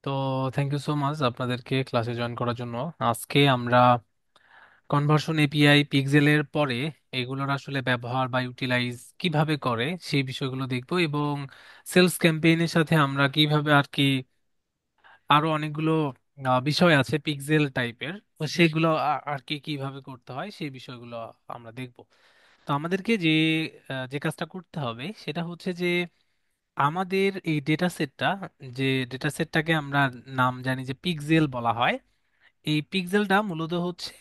তো thank you so much আপনাদেরকে ক্লাসে জয়েন করার জন্য। আজকে আমরা কনভার্সন এপিআই পিক্সেলের পরে এগুলোর আসলে ব্যবহার বা ইউটিলাইজ কিভাবে করে সেই বিষয়গুলো দেখব, এবং সেলস ক্যাম্পেইনের সাথে আমরা কিভাবে আর কি আরো অনেকগুলো বিষয় আছে পিক্সেল টাইপের, তো সেগুলো আর কি কিভাবে করতে হয় সেই বিষয়গুলো আমরা দেখব। তো আমাদেরকে যে কাজটা করতে হবে সেটা হচ্ছে যে আমাদের এই ডেটা সেটটা, যে ডেটা সেটটাকে আমরা নাম জানি যে পিক্সেল বলা হয়। এই পিক্সেলটা মূলত হচ্ছে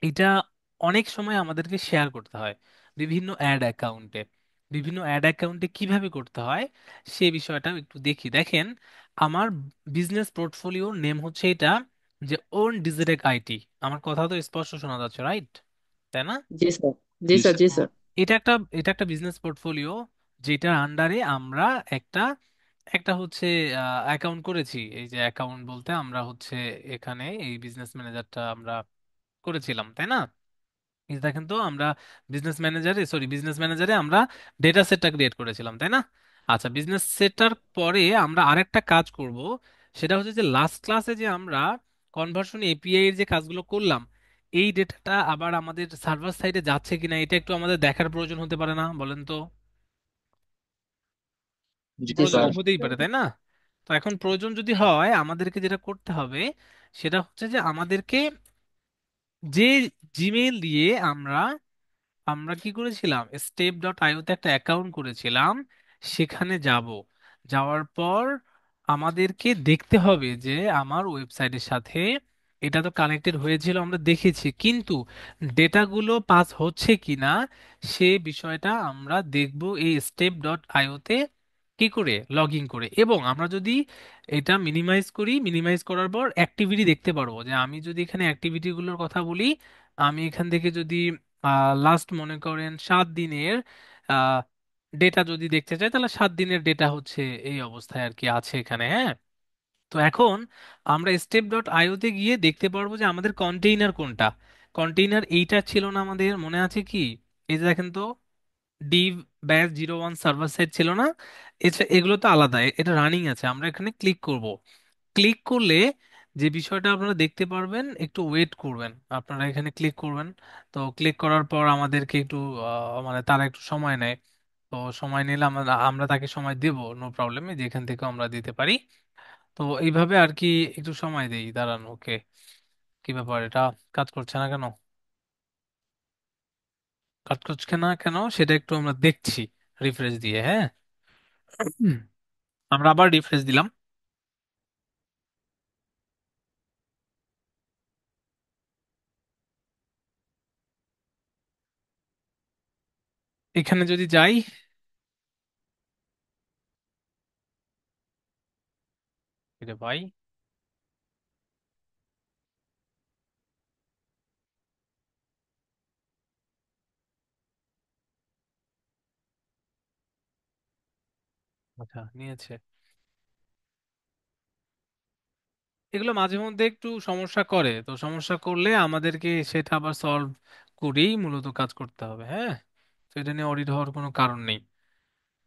এটা অনেক সময় আমাদেরকে শেয়ার করতে হয় বিভিন্ন অ্যাড অ্যাকাউন্টে। বিভিন্ন অ্যাড অ্যাকাউন্টে কিভাবে করতে হয় সে বিষয়টা একটু দেখি। দেখেন, আমার বিজনেস পোর্টফোলিওর নেম হচ্ছে এটা, যে ওন ডিজিটেক আইটি। আমার কথা তো স্পষ্ট শোনা যাচ্ছে, রাইট? তাই না? জি স্যার। জি জি স্যার, স্যার। জি তো স্যার। এটা একটা বিজনেস পোর্টফোলিও, যেটার আন্ডারে আমরা একটা একটা হচ্ছে অ্যাকাউন্ট করেছি। এই যে অ্যাকাউন্ট বলতে আমরা হচ্ছে এখানে এই বিজনেস ম্যানেজারটা আমরা করেছিলাম, তাই না? এই যে দেখেন তো, আমরা বিজনেস ম্যানেজারে আমরা ডেটা সেটটা ক্রিয়েট করেছিলাম, তাই না? আচ্ছা, বিজনেস সেটটার পরে আমরা আরেকটা কাজ করব। সেটা হচ্ছে যে লাস্ট ক্লাসে যে আমরা কনভার্সন এপিআই এর যে কাজগুলো করলাম, এই ডেটাটা আবার আমাদের সার্ভার সাইডে যাচ্ছে কিনা এটা একটু আমাদের দেখার প্রয়োজন হতে পারে না, বলেন তো? জি প্রয়োজন স্যার। হতেই পারে, তাই না? তো এখন প্রয়োজন যদি হয়, আমাদেরকে যেটা করতে হবে সেটা হচ্ছে যে আমাদেরকে যে জিমেইল দিয়ে আমরা আমরা কি করেছিলাম, স্টেপ ডট আইওতে একটা অ্যাকাউন্ট করেছিলাম, সেখানে যাব। যাওয়ার পর আমাদেরকে দেখতে হবে যে আমার ওয়েবসাইটের সাথে এটা তো কানেক্টেড হয়েছিল, আমরা দেখেছি, কিন্তু ডেটাগুলো পাস হচ্ছে কিনা সে বিষয়টা আমরা দেখব এই স্টেপ ডট আইওতে কি করে, লগ ইন করে। এবং আমরা যদি এটা মিনিমাইজ করি, মিনিমাইজ করার পর অ্যাক্টিভিটি দেখতে পারবো। যে আমি যদি এখানে অ্যাক্টিভিটিগুলোর কথা বলি, আমি এখান থেকে যদি লাস্ট মনে করেন 7 দিনের ডেটা যদি দেখতে চাই, তাহলে 7 দিনের ডেটা হচ্ছে এই অবস্থায় আর কি আছে এখানে, হ্যাঁ। তো এখন আমরা স্টেপ ডট আইওতে গিয়ে দেখতে পারবো যে আমাদের কন্টেইনার কোনটা। কন্টেইনার এইটা ছিল না আমাদের, মনে আছে কি? এই যে দেখেন তো, ডিভ ব্যাচ 01 সার্ভার সাইড ছিল না? এগুলো তো আলাদা, এটা রানিং আছে। আমরা এখানে ক্লিক করব। ক্লিক করলে যে বিষয়টা আপনারা দেখতে পারবেন, একটু ওয়েট করবেন, আপনারা এখানে ক্লিক করবেন। তো ক্লিক করার পর আমাদেরকে একটু মানে তারা একটু সময় নেয়। তো সময় নিলে আমরা আমরা তাকে সময় দেব, নো প্রবলেম, যেখান থেকে আমরা দিতে পারি। তো এইভাবে আর কি একটু সময় দেই, দাঁড়ান, ওকে। কি ব্যাপার, এটা কাজ করছে না কেন? কাজ করছে না কেন সেটা একটু আমরা দেখছি রিফ্রেশ দিয়ে, হ্যাঁ। হুম। আমরা আবার রিফ্রেশ দিলাম। এখানে যদি যাই, এটা ভাই, আচ্ছা নিয়েছে। এগুলো মাঝে মধ্যে একটু সমস্যা করে, তো সমস্যা করলে আমাদেরকে সেটা আবার সলভ করেই মূলত কাজ করতে হবে, হ্যাঁ। তো এটা নিয়ে অডিট হওয়ার কোনো কারণ নেই।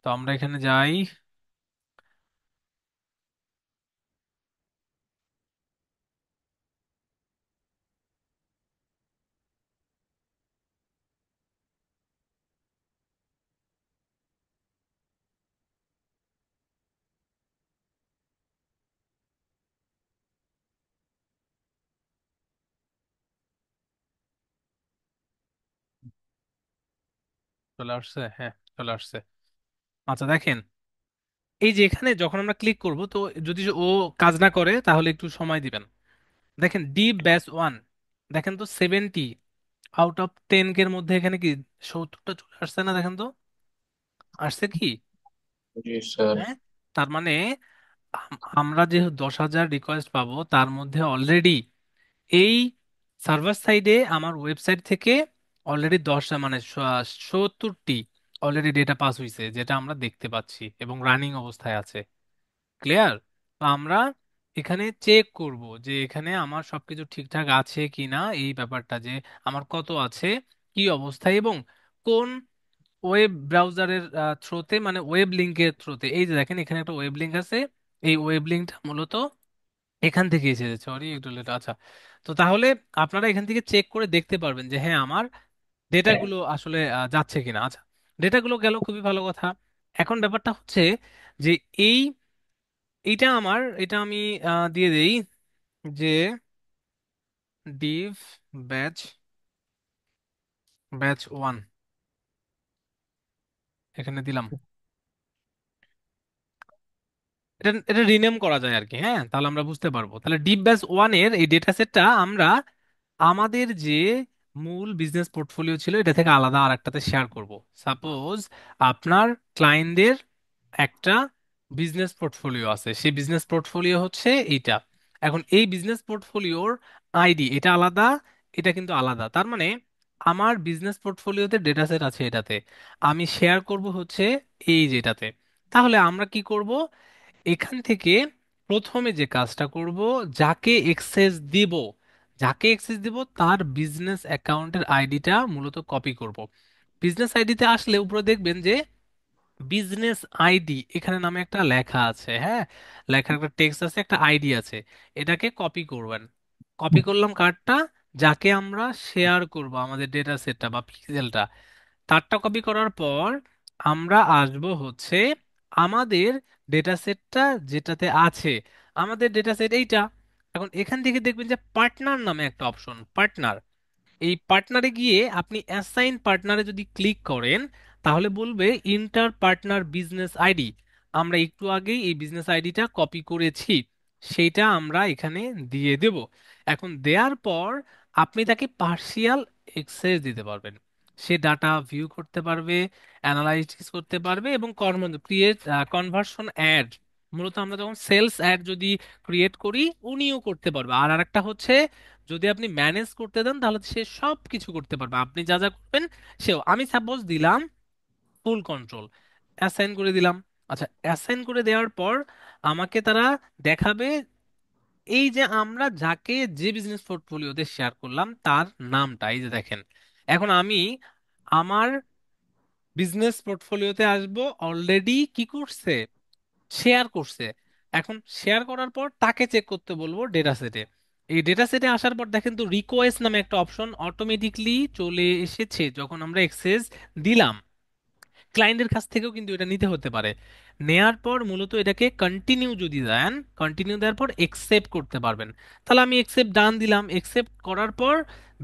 তো আমরা এখানে যাই। চলে আসছে, হ্যাঁ, চলে আসছে। আচ্ছা দেখেন, এই যে এখানে যখন আমরা ক্লিক করব, তো যদি ও কাজ না করে তাহলে একটু সময় দিবেন। দেখেন D-1, দেখেন তো 70 আউট অফ 10 এর মধ্যে এখানে কি 70টা চলে আসছে না? দেখেন তো, আসছে কি? জি স্যার। হ্যাঁ। তার মানে আমরা যে 10,000 রিকোয়েস্ট পাবো তার মধ্যে অলরেডি এই সার্ভার সাইডে আমার ওয়েবসাইট থেকে অলরেডি 10টা মানে 70টি অলরেডি ডেটা পাস হয়েছে, যেটা আমরা দেখতে পাচ্ছি এবং রানিং অবস্থায় আছে। ক্লিয়ার? তো আমরা এখানে চেক করব যে এখানে আমার সবকিছু ঠিকঠাক আছে কিনা, এই ব্যাপারটা যে আমার কত আছে, কি অবস্থায়, এবং কোন ওয়েব ব্রাউজারের থ্রোতে, মানে ওয়েব লিঙ্কের থ্রোতে। এই যে দেখেন, এখানে একটা ওয়েব লিঙ্ক আছে, এই ওয়েব লিঙ্কটা মূলত এখান থেকে এসেছে, সরি একটু লেট। আচ্ছা, তো তাহলে আপনারা এখান থেকে চেক করে দেখতে পারবেন যে হ্যাঁ আমার ডেটাগুলো আসলে যাচ্ছে কিনা। আচ্ছা, ডেটাগুলো গেল, খুবই ভালো কথা। এখন ব্যাপারটা হচ্ছে যে এই এটা আমি দিয়ে দেই যে ডিভ ব্যাচ ব্যাচ 1 এখানে দিলাম। এটা এটা রিনেম করা যায় আর কি, হ্যাঁ, তাহলে আমরা বুঝতে পারবো। তাহলে ডিপ ব্যাচ 1 এর এই ডেটা সেটটা আমরা আমাদের যে মূল বিজনেস পোর্টফোলিও ছিল এটা থেকে আলাদা আর একটাতে শেয়ার করব। সাপোজ আপনার ক্লায়েন্টদের একটা বিজনেস পোর্টফোলিও আছে, সেই বিজনেস পোর্টফোলিও হচ্ছে এইটা। এখন এই বিজনেস পোর্টফোলিওর আইডি এটা আলাদা, এটা কিন্তু আলাদা। তার মানে আমার বিজনেস পোর্টফোলিওতে ডেটা সেট আছে এটাতে, আমি শেয়ার করব হচ্ছে এই যেটাতে। তাহলে আমরা কি করব, এখান থেকে প্রথমে যে কাজটা করব, যাকে এক্সেস দিব যাকে এক্সেস দিব তার বিজনেস অ্যাকাউন্টের আইডিটা মূলত কপি করব। বিজনেস আইডিতে আসলে উপরে দেখবেন যে বিজনেস আইডি এখানে নামে একটা লেখা আছে, হ্যাঁ, লেখার একটা টেক্সট আছে, একটা আইডি আছে। এটাকে কপি করবেন। কপি করলাম কার্ডটা, যাকে আমরা শেয়ার করব আমাদের ডেটা সেটটা বা পিক্সেলটা, তারটা কপি করার পর আমরা আসব হচ্ছে আমাদের ডেটা সেটটা যেটাতে আছে, আমাদের ডেটা সেট এইটা। এখন এখান থেকে দেখবেন যে পার্টনার নামে একটা অপশন, পার্টনার। এই পার্টনারে গিয়ে আপনি অ্যাসাইন পার্টনারে যদি ক্লিক করেন তাহলে বলবে ইন্টার পার্টনার বিজনেস আইডি। আমরা একটু আগেই এই বিজনেস আইডিটা কপি করেছি, সেইটা আমরা এখানে দিয়ে দেব। এখন দেওয়ার পর আপনি তাকে পার্শিয়াল এক্সেস দিতে পারবেন। সে ডাটা ভিউ করতে পারবে, অ্যানালাইসিস করতে পারবে এবং ক্রিয়েট কনভার্সন অ্যাড, মূলত আমরা যখন সেলস অ্যাড যদি ক্রিয়েট করি উনিও করতে পারবে। আর আরেকটা হচ্ছে, যদি আপনি ম্যানেজ করতে দেন তাহলে সে সব কিছু করতে পারবে, আপনি যা যা করবেন সেও। আমি সাপোজ দিলাম ফুল কন্ট্রোল, অ্যাসাইন করে দিলাম। আচ্ছা, অ্যাসাইন করে দেওয়ার পর আমাকে তারা দেখাবে এই যে আমরা যাকে যে বিজনেস পোর্টফোলিওতে শেয়ার করলাম তার নামটা, এই যে দেখেন। এখন আমি আমার বিজনেস পোর্টফোলিওতে আসবো, অলরেডি কি করছে, শেয়ার করছে। এখন শেয়ার করার পর তাকে চেক করতে বলবো ডেটা সেটে। এই ডেটা সেটে আসার পর দেখেন তো রিকোয়েস্ট নামে একটা অপশন অটোমেটিকলি চলে এসেছে যখন আমরা এক্সেস দিলাম। ক্লায়েন্টের কাছ থেকেও কিন্তু এটা নিতে হতে পারে। নেয়ার পর মূলত এটাকে কন্টিনিউ যদি দেন, কন্টিনিউ দেওয়ার পর একসেপ্ট করতে পারবেন। তাহলে আমি একসেপ্ট ডান দিলাম, একসেপ্ট করার পর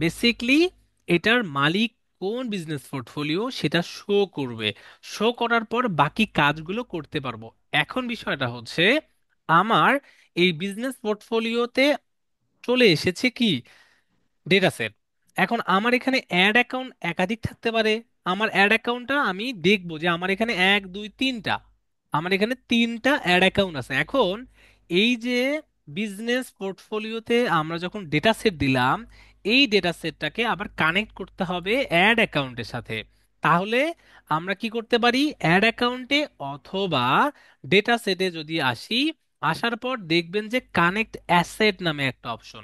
বেসিকলি এটার মালিক কোন বিজনেস পোর্টফোলিও সেটা শো করবে। শো করার পর বাকি কাজগুলো করতে পারবো। এখন বিষয়টা হচ্ছে আমার এই বিজনেস পোর্টফোলিওতে চলে এসেছে কি ডেটা সেট। এখন আমার এখানে অ্যাড অ্যাকাউন্ট একাধিক থাকতে পারে। আমার অ্যাড অ্যাকাউন্টটা আমি দেখবো যে আমার এখানে এক দুই তিনটা, আমার এখানে তিনটা অ্যাড অ্যাকাউন্ট আছে। এখন এই যে বিজনেস পোর্টফোলিওতে আমরা যখন ডেটা সেট দিলাম, এই ডেটা সেটটাকে আবার কানেক্ট করতে হবে অ্যাড অ্যাকাউন্টের সাথে। তাহলে আমরা কি করতে পারি, অ্যাড অ্যাকাউন্টে অথবা ডেটা সেটে যদি আসি, আসার পর দেখবেন যে কানেক্ট অ্যাসেট নামে একটা অপশন।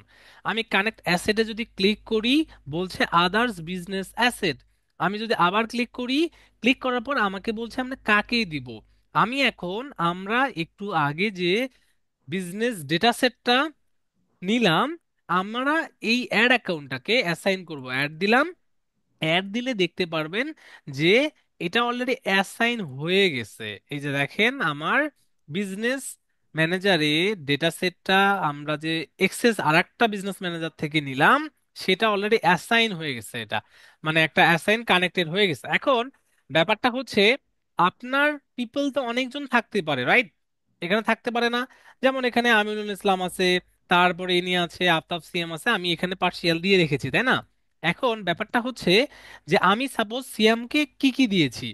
আমি কানেক্ট অ্যাসেটে যদি ক্লিক করি বলছে আদার্স বিজনেস অ্যাসেট। আমি যদি আবার ক্লিক করি, ক্লিক করার পর আমাকে বলছে আমরা কাকে দিব। আমি এখন আমরা একটু আগে যে বিজনেস ডেটা সেটটা নিলাম, আমরা এই অ্যাড অ্যাকাউন্টটাকে অ্যাসাইন করব, অ্যাড দিলাম। অ্যাড দিলে দেখতে পারবেন যে এটা অলরেডি অ্যাসাইন হয়ে গেছে। এই যে দেখেন আমার বিজনেস ম্যানেজারে ডেটা সেটটা আমরা যে এক্সেস আরেকটা বিজনেস ম্যানেজার থেকে নিলাম সেটা অলরেডি অ্যাসাইন হয়ে গেছে। এটা মানে একটা অ্যাসাইন কানেক্টেড হয়ে গেছে। এখন ব্যাপারটা হচ্ছে আপনার পিপল তো অনেকজন থাকতে পারে, রাইট? এখানে থাকতে পারে না? যেমন এখানে আমিনুল ইসলাম আছে, তারপরে ইনি আছে, আফতাব সিএম আছে, আমি এখানে পার্সিয়াল দিয়ে রেখেছি, তাই না? এখন ব্যাপারটা হচ্ছে যে আমি সাপোজ সিয়ামকে কি কি দিয়েছি।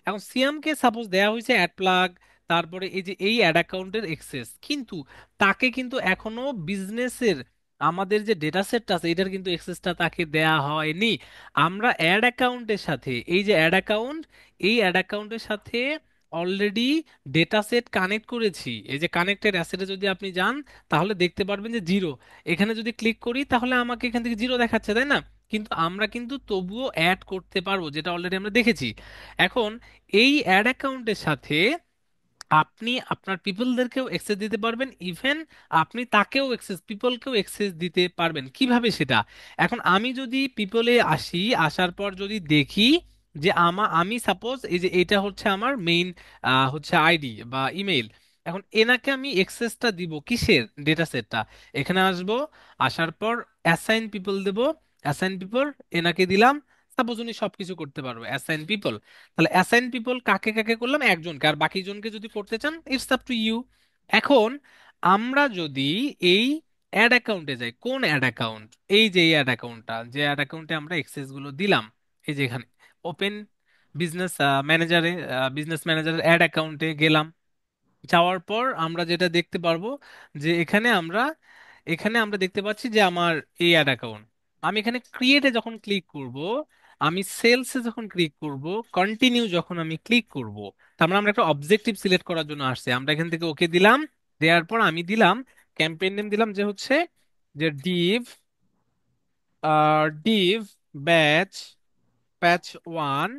এখন সিয়ামকে সাপোজ দেয়া হয়েছে অ্যাড প্লাগ, তারপরে এই যে এই অ্যাড অ্যাকাউন্টের এক্সেস, কিন্তু তাকে কিন্তু এখনো বিজনেসের আমাদের যে ডেটা সেটটা আছে এটার কিন্তু এক্সেসটা তাকে দেয়া হয়নি। আমরা অ্যাড অ্যাকাউন্টের সাথে এই যে অ্যাড অ্যাকাউন্ট, এই অ্যাড অ্যাকাউন্টের সাথে অলরেডি ডেটা সেট কানেক্ট করেছি। এই যে কানেক্টেড অ্যাসেটে যদি আপনি যান তাহলে দেখতে পারবেন যে জিরো। এখানে যদি ক্লিক করি তাহলে আমাকে এখান থেকে জিরো দেখাচ্ছে, তাই না? কিন্তু আমরা কিন্তু তবুও অ্যাড করতে পারবো, যেটা অলরেডি আমরা দেখেছি। এখন এই অ্যাড অ্যাকাউন্টের সাথে আপনি আপনার পিপলদেরকেও অ্যাক্সেস দিতে পারবেন, ইভেন আপনি তাকেও অ্যাক্সেস, পিপলকেও অ্যাক্সেস দিতে পারবেন। কিভাবে সেটা? এখন আমি যদি পিপলে আসি, আসার পর যদি দেখি যে আমি সাপোজ এই যে এটা হচ্ছে আমার মেইন হচ্ছে আইডি বা ইমেইল, এখন এনাকে আমি অ্যাক্সেসটা দিব কিসের, ডেটা সেটটা। এখানে আসবো, আসার পর অ্যাসাইন পিপল দেব, অ্যাসাইন পিপল এনাকে দিলাম, সাপোজ উনি সবকিছু করতে পারবে, অ্যাসাইন পিপল। তাহলে অ্যাসাইন পিপল কাকে কাকে করলাম, একজনকে, আর বাকি জনকে যদি করতে চান ইটস আপ টু ইউ। এখন আমরা যদি এই অ্যাড অ্যাকাউন্টে যাই, কোন অ্যাড অ্যাকাউন্ট, এই যে অ্যাড অ্যাকাউন্টটা, যে অ্যাড অ্যাকাউন্টে আমরা এক্সেস গুলো দিলাম, এই যে এখানে ওপেন বিজনেস ম্যানেজারে, বিজনেস ম্যানেজারের অ্যাড অ্যাকাউন্টে গেলাম। যাওয়ার পর আমরা যেটা দেখতে পারবো যে এখানে আমরা দেখতে পাচ্ছি যে আমার এই অ্যাড অ্যাকাউন্ট। আমি এখানে ক্রিয়েটে যখন ক্লিক করব, আমি সেলসে যখন ক্লিক করব, কন্টিনিউ যখন আমি ক্লিক করব, তার মানে আমরা একটা অবজেক্টিভ সিলেক্ট করার জন্য আসছে। আমরা এখান থেকে ওকে দিলাম, দেওয়ার পর আমি দিলাম ক্যাম্পেইন নেম, দিলাম যে হচ্ছে যে ডিভ ব্যাচ প্যাচ 1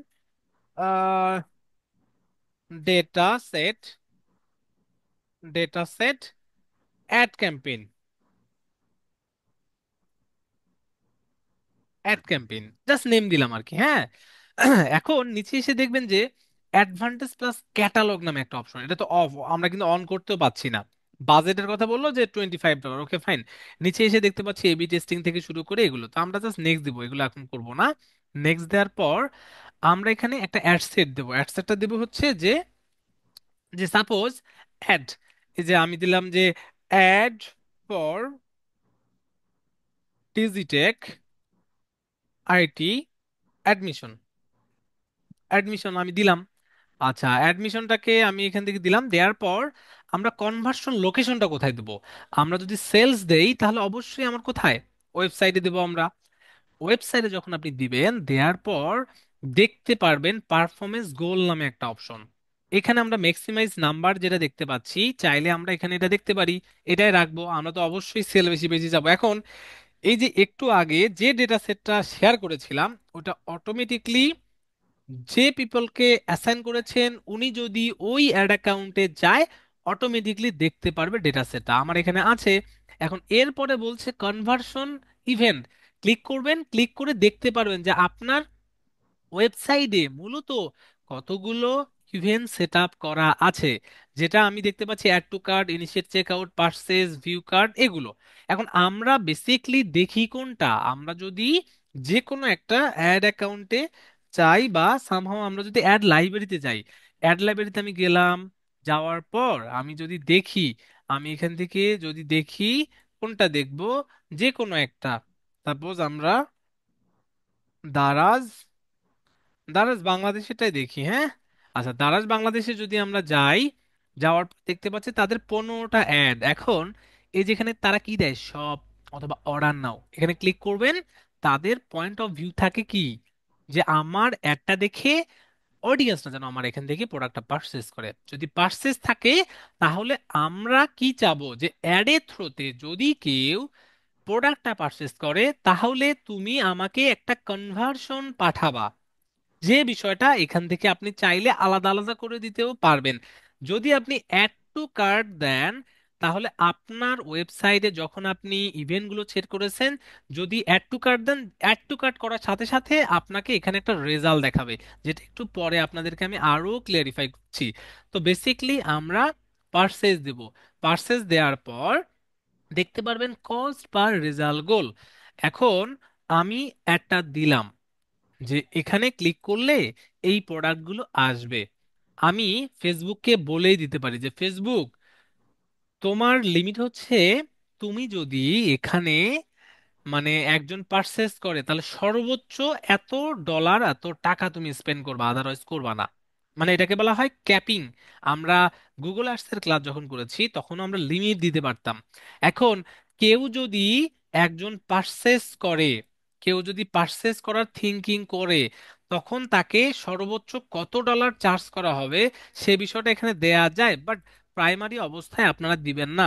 data set, ad campaign, ad campaign just name দিলাম আর কি, হ্যাঁ। এখন নিচে এসে দেখবেন যে অ্যাডভান্টেজ প্লাস ক্যাটালগ নামে একটা অপশন, এটা তো অফ, আমরা কিন্তু অন করতেও পাচ্ছি না। বাজেটের কথা বললো যে $25, ওকে ফাইন। নিচে এসে দেখতে পাচ্ছি এবি টেস্টিং থেকে শুরু করে এগুলো, তো আমরা জাস্ট নেক্সট দিব, এগুলো এখন করব না। নেক্সট দেওয়ার পর আমরা এখানে একটা অ্যাড সেট দেবো, অ্যাড সেটটা দেবো হচ্ছে যে যে সাপোজ অ্যাড, এই যে আমি দিলাম যে ad for Digitech IT admission, admission আমি দিলাম। আচ্ছা, অ্যাডমিশনটাকে আমি এখান থেকে দিলাম, দেওয়ার পর আমরা কনভার্সন লোকেশনটা কোথায় দেবো? আমরা যদি সেলস দেই তাহলে অবশ্যই আমার কোথায়, ওয়েবসাইটে দেবো আমরা। ওয়েবসাইটে যখন আপনি দিবেন, দেওয়ার পর দেখতে পারবেন পারফরমেন্স গোল নামে একটা অপশন। এখানে আমরা ম্যাক্সিমাইজ নাম্বার যেটা দেখতে পাচ্ছি, চাইলে আমরা এখানে এটা দেখতে পারি, এটাই রাখবো। আমরা তো অবশ্যই সেল বেশি বেশি যাবো। এখন এই যে একটু আগে যে ডেটা সেটটা শেয়ার করেছিলাম, ওটা অটোমেটিকলি যে পিপলকে অ্যাসাইন করেছেন উনি যদি ওই অ্যাড অ্যাকাউন্টে যায়, অটোমেটিকলি দেখতে পারবে ডেটা সেটটা আমার এখানে আছে। এখন এরপরে বলছে কনভার্সন ইভেন্ট, ক্লিক করবেন, ক্লিক করে দেখতে পারবেন যে আপনার ওয়েবসাইটে মূলত কতগুলো ইভেন্ট সেট আপ করা আছে, যেটা আমি দেখতে পাচ্ছি add to cart, initiate check out, purchase, view cart, এগুলো। এখন আমরা বেসিকলি দেখি কোনটা, আমরা যদি যে কোনো একটা অ্যাড অ্যাকাউন্টে চাই বা সামহাও আমরা যদি অ্যাড লাইব্রেরিতে যাই, অ্যাড লাইব্রেরিতে আমি গেলাম, যাওয়ার পর আমি যদি দেখি, আমি এখান থেকে যদি দেখি কোনটা দেখবো, যে কোনো একটা, সাপোজ আমরা দারাজ, দারাজ বাংলাদেশেরটাই দেখি, হ্যাঁ। আচ্ছা, দারাজ বাংলাদেশে যদি আমরা যাই, যাওয়ার পর দেখতে পাচ্ছি তাদের 15টা অ্যাড। এখন এই যেখানে তারা কি দেয়, সব অথবা অর্ডার নাও, এখানে ক্লিক করবেন। তাদের পয়েন্ট অফ ভিউ থাকে কি, যে আমার অ্যাডটা দেখে অডিয়েন্সটা যেন আমার এখান থেকে প্রোডাক্টটা পারচেস করে। যদি পারচেস থাকে, তাহলে আমরা কি চাবো, যে অ্যাডের থ্রুতে যদি কেউ প্রোডাক্টটা পারচেস করে, তাহলে তুমি আমাকে একটা কনভার্সন পাঠাবা। যে বিষয়টা এখান থেকে আপনি চাইলে আলাদা আলাদা করে দিতেও পারবেন। যদি আপনি অ্যাড টু কার্ট দেন, তাহলে আপনার ওয়েবসাইটে যখন আপনি ইভেন্টগুলো সেট করেছেন, যদি অ্যাড টু কার্ট দেন, অ্যাড টু কার্ট করার সাথে সাথে আপনাকে এখানে একটা রেজাল্ট দেখাবে, যেটা একটু পরে আপনাদেরকে আমি আরো ক্লিয়ারিফাই করছি। তো বেসিকলি আমরা পারচেজ দেব, পারচেজ দেওয়ার পর দেখতে পারবেন কস্ট পার রেজাল্ট গোল। এখন আমি একটা দিলাম যে এখানে ক্লিক করলে এই প্রোডাক্টগুলো আসবে। আমি ফেসবুককে বলেই দিতে পারি যে ফেসবুক, তোমার লিমিট হচ্ছে, তুমি যদি এখানে মানে একজন পারচেস করে তাহলে সর্বোচ্চ এত ডলার, এত টাকা তুমি স্পেন্ড করবা, আদারওয়াইজ করবা না। মানে এটাকে বলা হয় ক্যাপিং। আমরা গুগল আর্টস এর ক্লাস যখন করেছি তখন আমরা লিমিট দিতে পারতাম। এখন কেউ যদি একজন পারচেস করে, কেউ যদি পারচেস করার থিঙ্কিং করে, তখন তাকে সর্বোচ্চ কত ডলার চার্জ করা হবে সে বিষয়টা এখানে দেয়া যায়, বাট প্রাইমারি অবস্থায় আপনারা দিবেন না।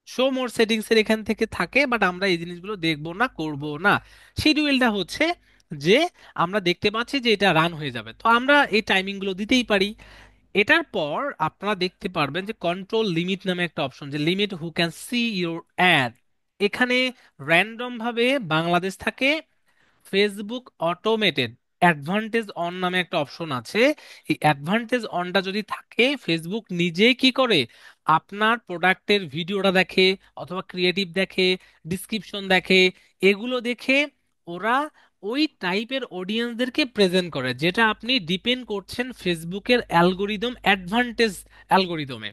শো মোর সেটিংস এর এখান থেকে থাকে, বাট আমরা এই জিনিসগুলো দেখবো না, করব না। শিডিউলটা হচ্ছে যে আমরা দেখতে পাচ্ছি যে এটা রান হয়ে যাবে, তো আমরা এই টাইমিং গুলো দিতেই পারি। এটার পর আপনারা দেখতে পারবেন যে কন্ট্রোল লিমিট নামে একটা অপশন, যে limit who can see your add. এখানে র্যান্ডম ভাবে বাংলাদেশ থাকে, ফেসবুক অটোমেটেড অ্যাডভান্টেজ অন নামে একটা অপশন আছে। এই অ্যাডভান্টেজ অনটা যদি থাকে, ফেসবুক নিজেই কি করে, আপনার প্রোডাক্টের ভিডিওটা দেখে অথবা ক্রিয়েটিভ দেখে, ডিসক্রিপশন দেখে, এগুলো দেখে ওরা ওই টাইপের অডিয়েন্সদেরকে প্রেজেন্ট করে, যেটা আপনি ডিপেন্ড করছেন ফেসবুকের অ্যালগোরিদম, অ্যাডভান্টেজ অ্যালগোরিদমে।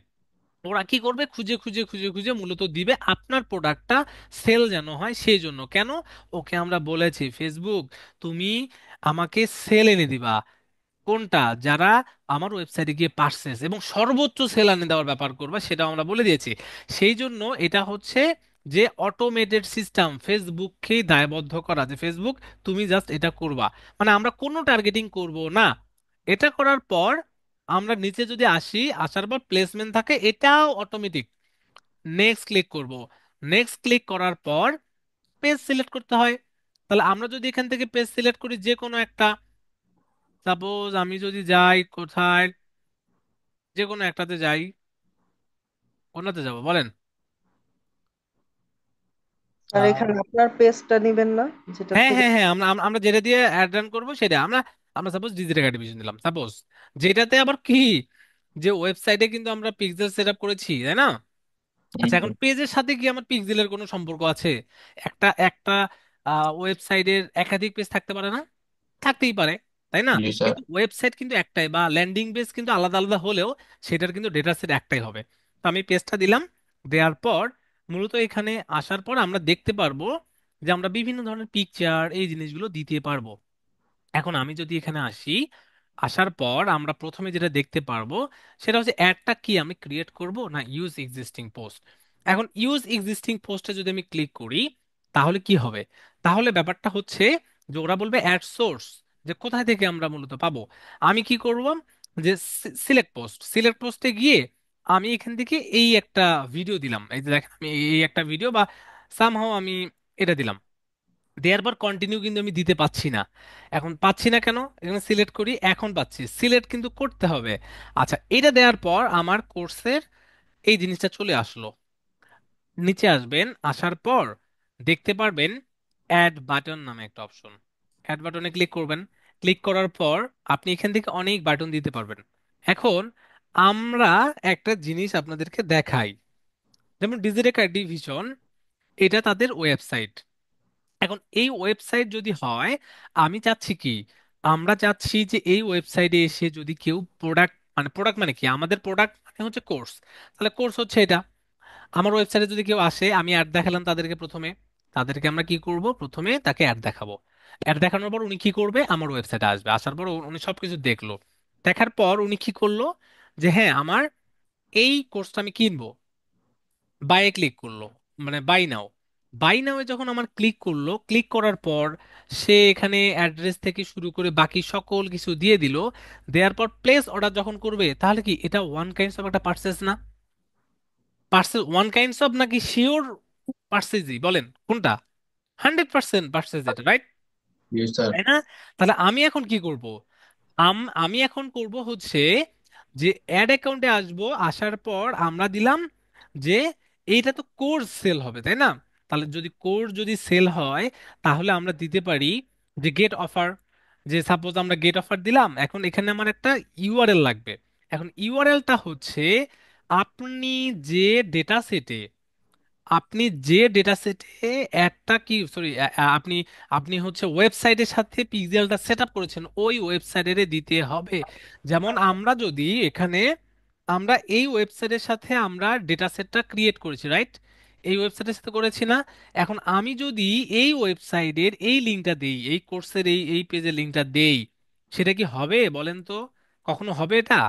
ওরা কি করবে, খুঁজে খুঁজে খুঁজে খুঁজে মূলত দিবে আপনার প্রোডাক্টটা সেল যেন হয় সেই জন্য। কেন? ওকে আমরা বলেছি, ফেসবুক তুমি আমাকে সেল এনে দিবা। কোনটা? যারা আমার ওয়েবসাইটে গিয়ে পার্সেস এবং সর্বোচ্চ সেল এনে দেওয়ার ব্যাপার করবা, সেটাও আমরা বলে দিয়েছি। সেই জন্য এটা হচ্ছে যে অটোমেটেড সিস্টেম, ফেসবুককেই দায়বদ্ধ করা, যে ফেসবুক তুমি জাস্ট এটা করবা, মানে আমরা কোনো টার্গেটিং করব না। এটা করার পর আমরা নিচে যদি আসি, আসার পর প্লেসমেন্ট থাকে, এটাও অটোমেটিক। নেক্সট ক্লিক করব। নেক্সট ক্লিক করার পর পেজ সিলেক্ট করতে হয়। তাহলে আমরা যদি এখান থেকে পেজ সিলেক্ট করি যে কোনো একটা, সাপোজ আমি যদি যাই কোথায়, যে কোনো একটাতে যাই, কোনটাতে যাব বলেন? আর আহ, এখানে আপনার পেজটা নিবেন না, যেটা হ্যাঁ থেকে? হ্যাঁ হ্যাঁ, আমরা আমরা আমরা যেটা দিয়ে অ্যাড রান করবো সেটা আমরা, আমরা সাপোজ ডিজিটাল একাডেমিশন দিলাম সাপোজ, যেটাতে আবার কি, যে ওয়েবসাইটে কিন্তু আমরা পিক্সেল সেট আপ করেছি, তাই না? আচ্ছা, এখন হুম। পেজের সাথে কি আমার পিক্সেলের কোনো সম্পর্ক আছে? একটা একটা ওয়েবসাইটের একাধিক পেজ থাকতে পারে না? থাকতেই পারে, তাই না? জি স্যার। কিন্তু ওয়েবসাইট কিন্তু একটাই, বা ল্যান্ডিং পেজ কিন্তু আলাদা আলাদা হলেও সেটার কিন্তু ডেটা সেট একটাই হবে। তো আমি পেজটা দিলাম, দেওয়ার পর মূলত এখানে আসার পর আমরা দেখতে পারবো যে আমরা বিভিন্ন ধরনের পিকচার এই জিনিসগুলো দিতে পারবো। এখন আমি যদি এখানে আসি, আসার পর আমরা প্রথমে যেটা দেখতে পারবো সেটা হচ্ছে অ্যাডটা কি আমি ক্রিয়েট করব না ইউজ এক্সিস্টিং পোস্ট। এখন ইউজ এক্সিস্টিং পোস্টে যদি আমি ক্লিক করি, তাহলে কি হবে? তাহলে ব্যাপারটা হচ্ছে যে ওরা বলবে অ্যাড সোর্স, যে কোথায় থেকে আমরা মূলত পাবো। আমি কি করব, যে সিলেক্ট পোস্ট, সিলেক্ট পোস্টে গিয়ে আমি এখান থেকে এই একটা ভিডিও দিলাম, এই যে দেখেন আমি এই একটা ভিডিও বা সামহাও আমি এটা দিলাম। দেওয়ার পর কন্টিনিউ কিন্তু আমি দিতে পাচ্ছি না। এখন পাচ্ছি না কেন? এখানে সিলেক্ট করি, এখন পাচ্ছি, সিলেক্ট কিন্তু করতে হবে। আচ্ছা, এটা দেওয়ার পর আমার কোর্সের এই জিনিসটা চলে আসলো। নিচে আসবেন, আসার পর দেখতে পারবেন অ্যাড বাটন নামে একটা অপশন। অ্যাড বাটনে ক্লিক করবেন। ক্লিক করার পর আপনি এখান থেকে অনেক বাটন দিতে পারবেন। এখন আমরা একটা জিনিস আপনাদেরকে দেখাই, যেমন ডিজিটাল ডিভিশন, এটা তাদের ওয়েবসাইট। এখন এই ওয়েবসাইট যদি হয়, আমি চাচ্ছি কি, আমরা চাচ্ছি যে এই ওয়েবসাইটে এসে যদি কেউ প্রোডাক্ট, মানে প্রোডাক্ট মানে কি, আমাদের প্রোডাক্ট মানে হচ্ছে কোর্স, তাহলে কোর্স হচ্ছে এটা। আমার ওয়েবসাইটে যদি কেউ আসে, আমি অ্যাড দেখালাম তাদেরকে প্রথমে, তাদেরকে আমরা কি করব, প্রথমে তাকে অ্যাড দেখাবো। অ্যাড দেখানোর পর উনি কি করবে, আমার ওয়েবসাইটে আসবে, আসার পর উনি সবকিছু দেখলো। দেখার পর উনি কি করলো, যে হ্যাঁ আমার এই কোর্সটা আমি কিনবো, বাইয়ে ক্লিক করলো, মানে বাই নাও। বাই নাও যখন আমার ক্লিক করলো, ক্লিক করার পর সে এখানে অ্যাড্রেস থেকে শুরু করে বাকি সকল কিছু দিয়ে দিল। দেওয়ার পর প্লেস অর্ডার যখন করবে, তাহলে কি এটা ওয়ান কাইন্ডস অফ একটা পার্সেস না? পার্সেস ওয়ান কাইন্ডস অফ নাকি শিওর পার্সেসই, বলেন কোনটা? 100% পার্সেস এটা, রাইট? জি স্যার। তাই না? তাহলে আমি এখন কি করব, আমি এখন করব হচ্ছে যে অ্যাড অ্যাকাউন্টে আসব, আসার পর আমরা দিলাম যে এইটা তো কোর্স সেল হবে, তাই না? তাহলে যদি কোর্স যদি সেল হয়, তাহলে আমরা দিতে পারি যে গেট অফার। যে সাপোজ আমরা গেট অফার দিলাম, এখন এখানে আমার একটা ইউআরএল লাগবে। এখন ইউআরএলটা হচ্ছে আপনি যে ডেটা সেটে, আপনি যে ডেটা সেটে একটা কি সরি, আপনি আপনি হচ্ছে ওয়েবসাইটের সাথে পিক্সেলটা সেট আপ করেছেন, ওই ওয়েবসাইটের দিতে হবে। যেমন আমরা যদি এখানে, আমরা এই ওয়েবসাইটের সাথে আমরা ডেটা সেটটা ক্রিয়েট করেছি, রাইট? এই ওয়েবসাইটের সাথে করেছি না? এখন আমি যদি এই ওয়েবসাইটের এই লিঙ্কটা দেই, এই কোর্সের এই এই পেজের লিঙ্কটা দেই, সেটা কি হবে বলেন তো? কখনো হবে এটা?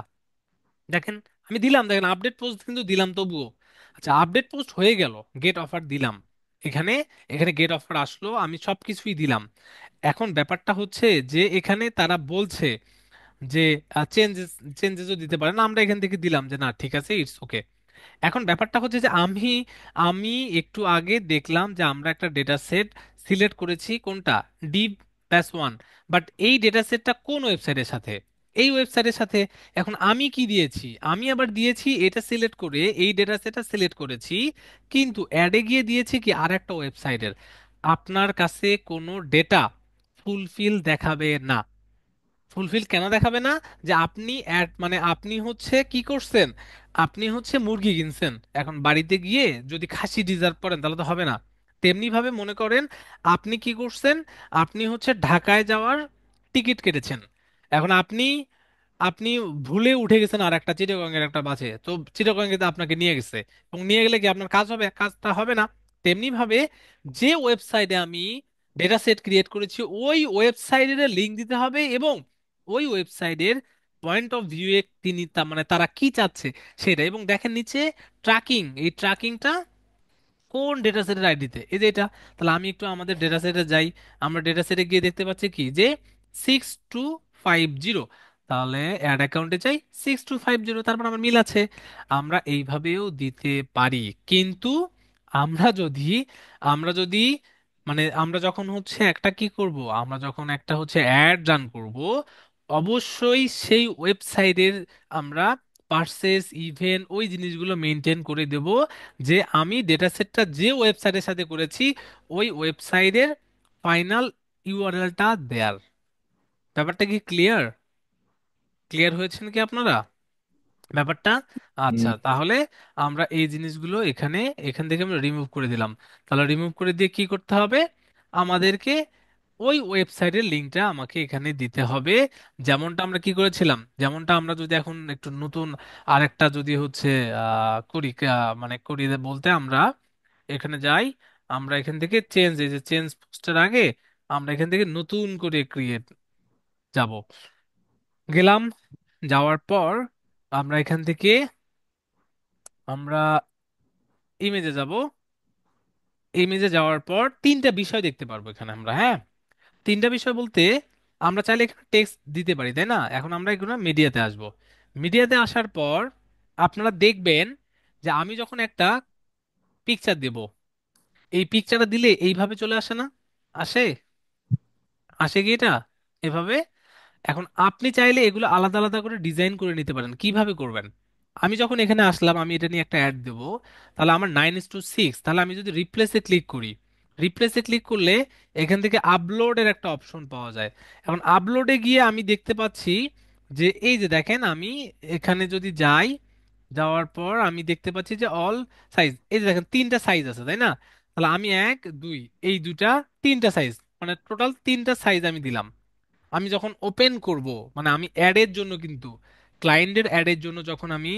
দেখেন, আমি দিলাম, দেখেন আপডেট পোস্ট কিন্তু দিলাম তবুও। আচ্ছা, আপডেট পোস্ট হয়ে গেল, গেট অফার দিলাম, এখানে এখানে গেট অফার আসলো, আমি সবকিছুই দিলাম। এখন ব্যাপারটা হচ্ছে যে এখানে তারা বলছে যে চেঞ্জেস, চেঞ্জেসও দিতে পারেন, আমরা এখান থেকে দিলাম যে না ঠিক আছে, ইটস ওকে। এখন ব্যাপারটা হচ্ছে যে আমি আমি একটু আগে দেখলাম যে আমরা একটা ডেটা সেট সিলেক্ট করেছি, কোনটা? D plus one. বাট এই ডেটা সেটটা কোন ওয়েবসাইটের সাথে? এই ওয়েবসাইটের সাথে। এখন আমি কি দিয়েছি, আমি আবার দিয়েছি এটা সিলেক্ট করে, এই ডেটা সেটটা সিলেক্ট করেছি, কিন্তু অ্যাডে গিয়ে দিয়েছি কি আর একটা ওয়েবসাইটের। আপনার কাছে কোনো ডেটা ফুলফিল দেখাবে না। ফুলফিল কেন দেখাবে না? যে আপনি অ্যাড মানে আপনি হচ্ছে কি করছেন, আপনি হচ্ছে মুরগি কিনছেন, এখন বাড়িতে গিয়ে যদি খাসি ডিজার্ভ করেন তাহলে তো হবে না। তেমনি ভাবে মনে করেন আপনি কি করছেন, আপনি হচ্ছে ঢাকায় যাওয়ার টিকিট কেটেছেন, এখন আপনি আপনি ভুলে উঠে গেছেন আর একটা চিটাগং এর একটা বাসে, তো চিটাগং এ তো আপনাকে নিয়ে গেছে, এবং নিয়ে গেলে কি আপনার কাজ হবে? কাজটা হবে না। তেমনি ভাবে যে ওয়েবসাইটে আমি ডেটা সেট ক্রিয়েট করেছি ওই ওয়েবসাইটের লিংক দিতে হবে, এবং ওই ওয়েবসাইটের পয়েন্ট অফ ভিউ এ তিনি মানে তারা কি চাচ্ছে সেটা। এবং দেখেন নিচে ট্র্যাকিং, এই ট্র্যাকিংটা কোন ডেটা সেটের আইডিতে, এই যে এটা। তাহলে আমি একটু আমাদের ডেটা সেটে যাই, আমরা ডেটা সেটে গিয়ে দেখতে পাচ্ছি কি যে 6250। তাহলে অ্যাড অ্যাকাউন্টে যাই, 6250, তারপর আমার মিল আছে। আমরা এইভাবেও দিতে পারি, কিন্তু আমরা যদি আমরা যদি মানে আমরা যখন হচ্ছে একটা কি করব, আমরা যখন একটা হচ্ছে অ্যাড রান করব, অবশ্যই সেই ওয়েবসাইটের আমরা পার্সেস ইভেন্ট ওই জিনিসগুলো মেনটেন করে দেব, যে আমি ডেটা সেটটা যে ওয়েবসাইটের সাথে করেছি ওই ওয়েবসাইটের ফাইনাল ইউআরএলটা দেয়ার। ব্যাপারটা কি ক্লিয়ার? ক্লিয়ার হয়েছেন কি আপনারা ব্যাপারটা? আচ্ছা, হুম, তাহলে আমরা এই জিনিসগুলো এখানে এখান থেকে আমরা রিমুভ করে দিলাম। তাহলে রিমুভ করে দিয়ে কি করতে হবে আমাদেরকে? ওই ওয়েবসাইটের লিঙ্কটা আমাকে এখানে দিতে হবে, যেমনটা আমরা কি করেছিলাম, যেমনটা আমরা যদি এখন একটু নতুন আরেকটা যদি হচ্ছে করি, মানে করি বলতে আমরা এখানে যাই, আমরা এখান থেকে চেঞ্জ, এই যে চেঞ্জ পোস্টের আগে আমরা এখান থেকে নতুন করে ক্রিয়েট যাব, গেলাম। যাওয়ার পর আমরা এখান থেকে আমরা ইমেজে যাব। ইমেজে যাওয়ার পর তিনটা বিষয় দেখতে পারবো এখানে আমরা, হ্যাঁ। তিনটা বিষয় বলতে আমরা চাইলে এখানে টেক্সট দিতে পারি, তাই না? এখন আমরা এখানে মিডিয়াতে আসব। মিডিয়াতে আসার পর আপনারা দেখবেন যে আমি যখন একটা পিকচার দেব, এই পিকচারটা দিলে এইভাবে চলে আসে না? আসে? আসে কি এটা এভাবে? এখন আপনি চাইলে এগুলো আলাদা আলাদা করে ডিজাইন করে নিতে পারেন। কিভাবে করবেন? আমি যখন এখানে আসলাম, আমি এটা নিয়ে একটা অ্যাড দেবো, তাহলে আমার 9:6, তাহলে আমি যদি রিপ্লেসে ক্লিক করি, রিপ্লেসে ক্লিক করলে এখান থেকে আপলোডের একটা অপশন পাওয়া যায়। এখন আপলোডে গিয়ে আমি দেখতে পাচ্ছি যে এই যে দেখেন, আমি এখানে যদি যাই, যাওয়ার পর আমি দেখতে পাচ্ছি যে অল সাইজ, এই যে দেখেন তিনটা সাইজ আছে, তাই না? তাহলে আমি এক দুই, এই দুইটা তিনটা সাইজ, মানে টোটাল তিনটা সাইজ আমি দিলাম। আমি যখন ওপেন করব, মানে আমি অ্যাডের জন্য কিন্তু ক্লায়েন্টের অ্যাডের জন্য যখন আমি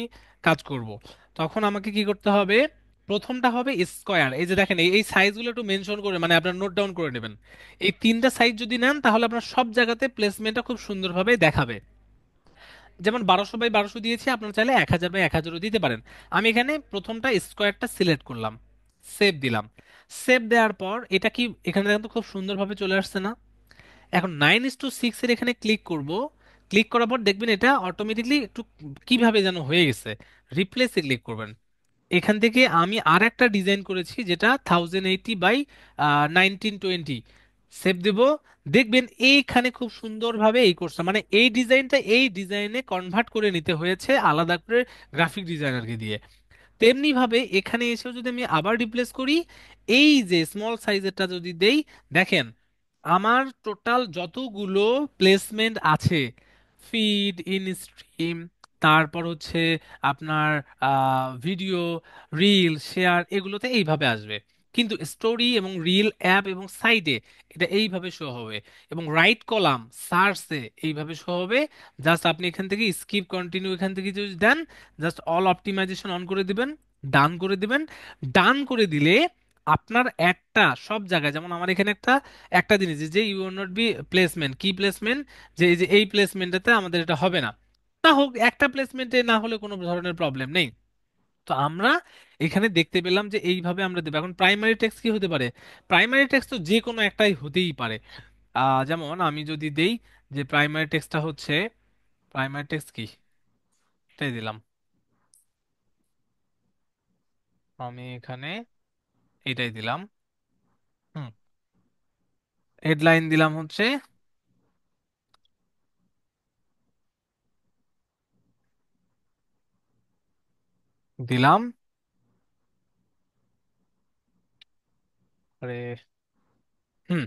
কাজ করব, তখন আমাকে কি করতে হবে? প্রথমটা হবে স্কোয়ার, এই যে দেখেন এই সাইজগুলো একটু মেনশন করে, মানে আপনার নোট ডাউন করে নেবেন। এই তিনটা সাইজ যদি নেন তাহলে আপনার সব জায়গাতে প্লেসমেন্টটা খুব সুন্দরভাবে দেখাবে। যেমন 1200 বাই 1200 দিয়েছি, আপনারা চাইলে 1000 বাই 1000ও দিতে পারেন। আমি এখানে প্রথমটা স্কোয়ারটা সিলেক্ট করলাম, সেভ দিলাম। সেভ দেওয়ার পর এটা কি এখানে দেখেন তো খুব সুন্দরভাবে চলে আসছে না? এখন 9:6 এর এখানে ক্লিক করব। ক্লিক করার পর দেখবেন এটা অটোমেটিকলি একটু কিভাবে যেন হয়ে গেছে। রিপ্লেসে ক্লিক করবেন। এখান থেকে আমি আর একটা ডিজাইন করেছি যেটা 1080 বাই 1920, সেভ দেব। দেখবেন এইখানে খুব সুন্দরভাবে এই কোর্সটা, মানে এই ডিজাইনটা এই ডিজাইনে কনভার্ট করে নিতে হয়েছে আলাদা করে গ্রাফিক ডিজাইনারকে দিয়ে। তেমনি ভাবে এখানে এসেও যদি আমি আবার রিপ্লেস করি, এই যে স্মল সাইজেরটা যদি দেই, দেখেন আমার টোটাল যতগুলো প্লেসমেন্ট আছে, ফিড, ইন স্ট্রিম, তারপর হচ্ছে আপনার ভিডিও, রিল, শেয়ার, এগুলোতে এইভাবে আসবে। কিন্তু স্টোরি এবং রিল, অ্যাপ এবং সাইডে এটা এইভাবে শো হবে, এবং রাইট কলাম সার্চে এইভাবে শো হবে। জাস্ট আপনি এখান থেকে স্কিপ কন্টিনিউ এখান থেকে যদি দেন, জাস্ট অল অপটিমাইজেশন অন করে দিবেন, ডান করে দিবেন। ডান করে দিলে আপনার একটা সব জায়গায়, যেমন আমার এখানে একটা একটা জিনিস যে you will not be placement, কি প্লেসমেন্ট, যে এই যে এই প্লেসমেন্টটাতে আমাদের এটা হবে না। তা হোক, একটা প্লেসমেন্টে না হলে কোনো ধরনের প্রবলেম নেই। তো আমরা এখানে দেখতে পেলাম যে এইভাবে আমরা দেবো। এখন প্রাইমারি টেক্সট কি হতে পারে? প্রাইমারি টেক্সট তো যে কোনো একটাই হতেই পারে। যেমন আমি যদি দেই যে প্রাইমারি টেক্সটটা হচ্ছে, প্রাইমারি টেক্সট কি, এটাই দিলাম আমি এখানে, এটাই দিলাম। হুম, হেডলাইন দিলাম হচ্ছে দিলাম। আরে, হুম।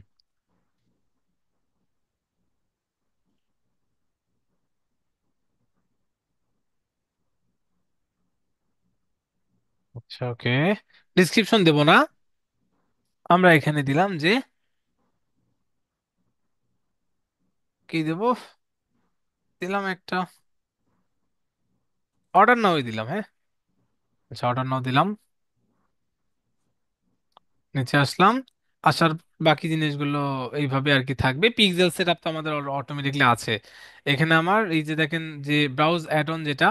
আচ্ছা, ওকে। ডিসক্রিপশন দেব না, আমরা এখানে দিলাম যে কি দেব, দিলাম একটা অর্ডার নাও দিলাম, হ্যাঁ। আচ্ছা, অর্ডার নাও দিলাম। নিচে আসলাম, আসার বাকি জিনিসগুলো এইভাবে আর কি থাকবে। পিক্সেল সেটআপ তো আমাদের অটোমেটিকলি আছে এখানে। আমার এই যে দেখেন যে ব্রাউজ অ্যাড অন যেটা,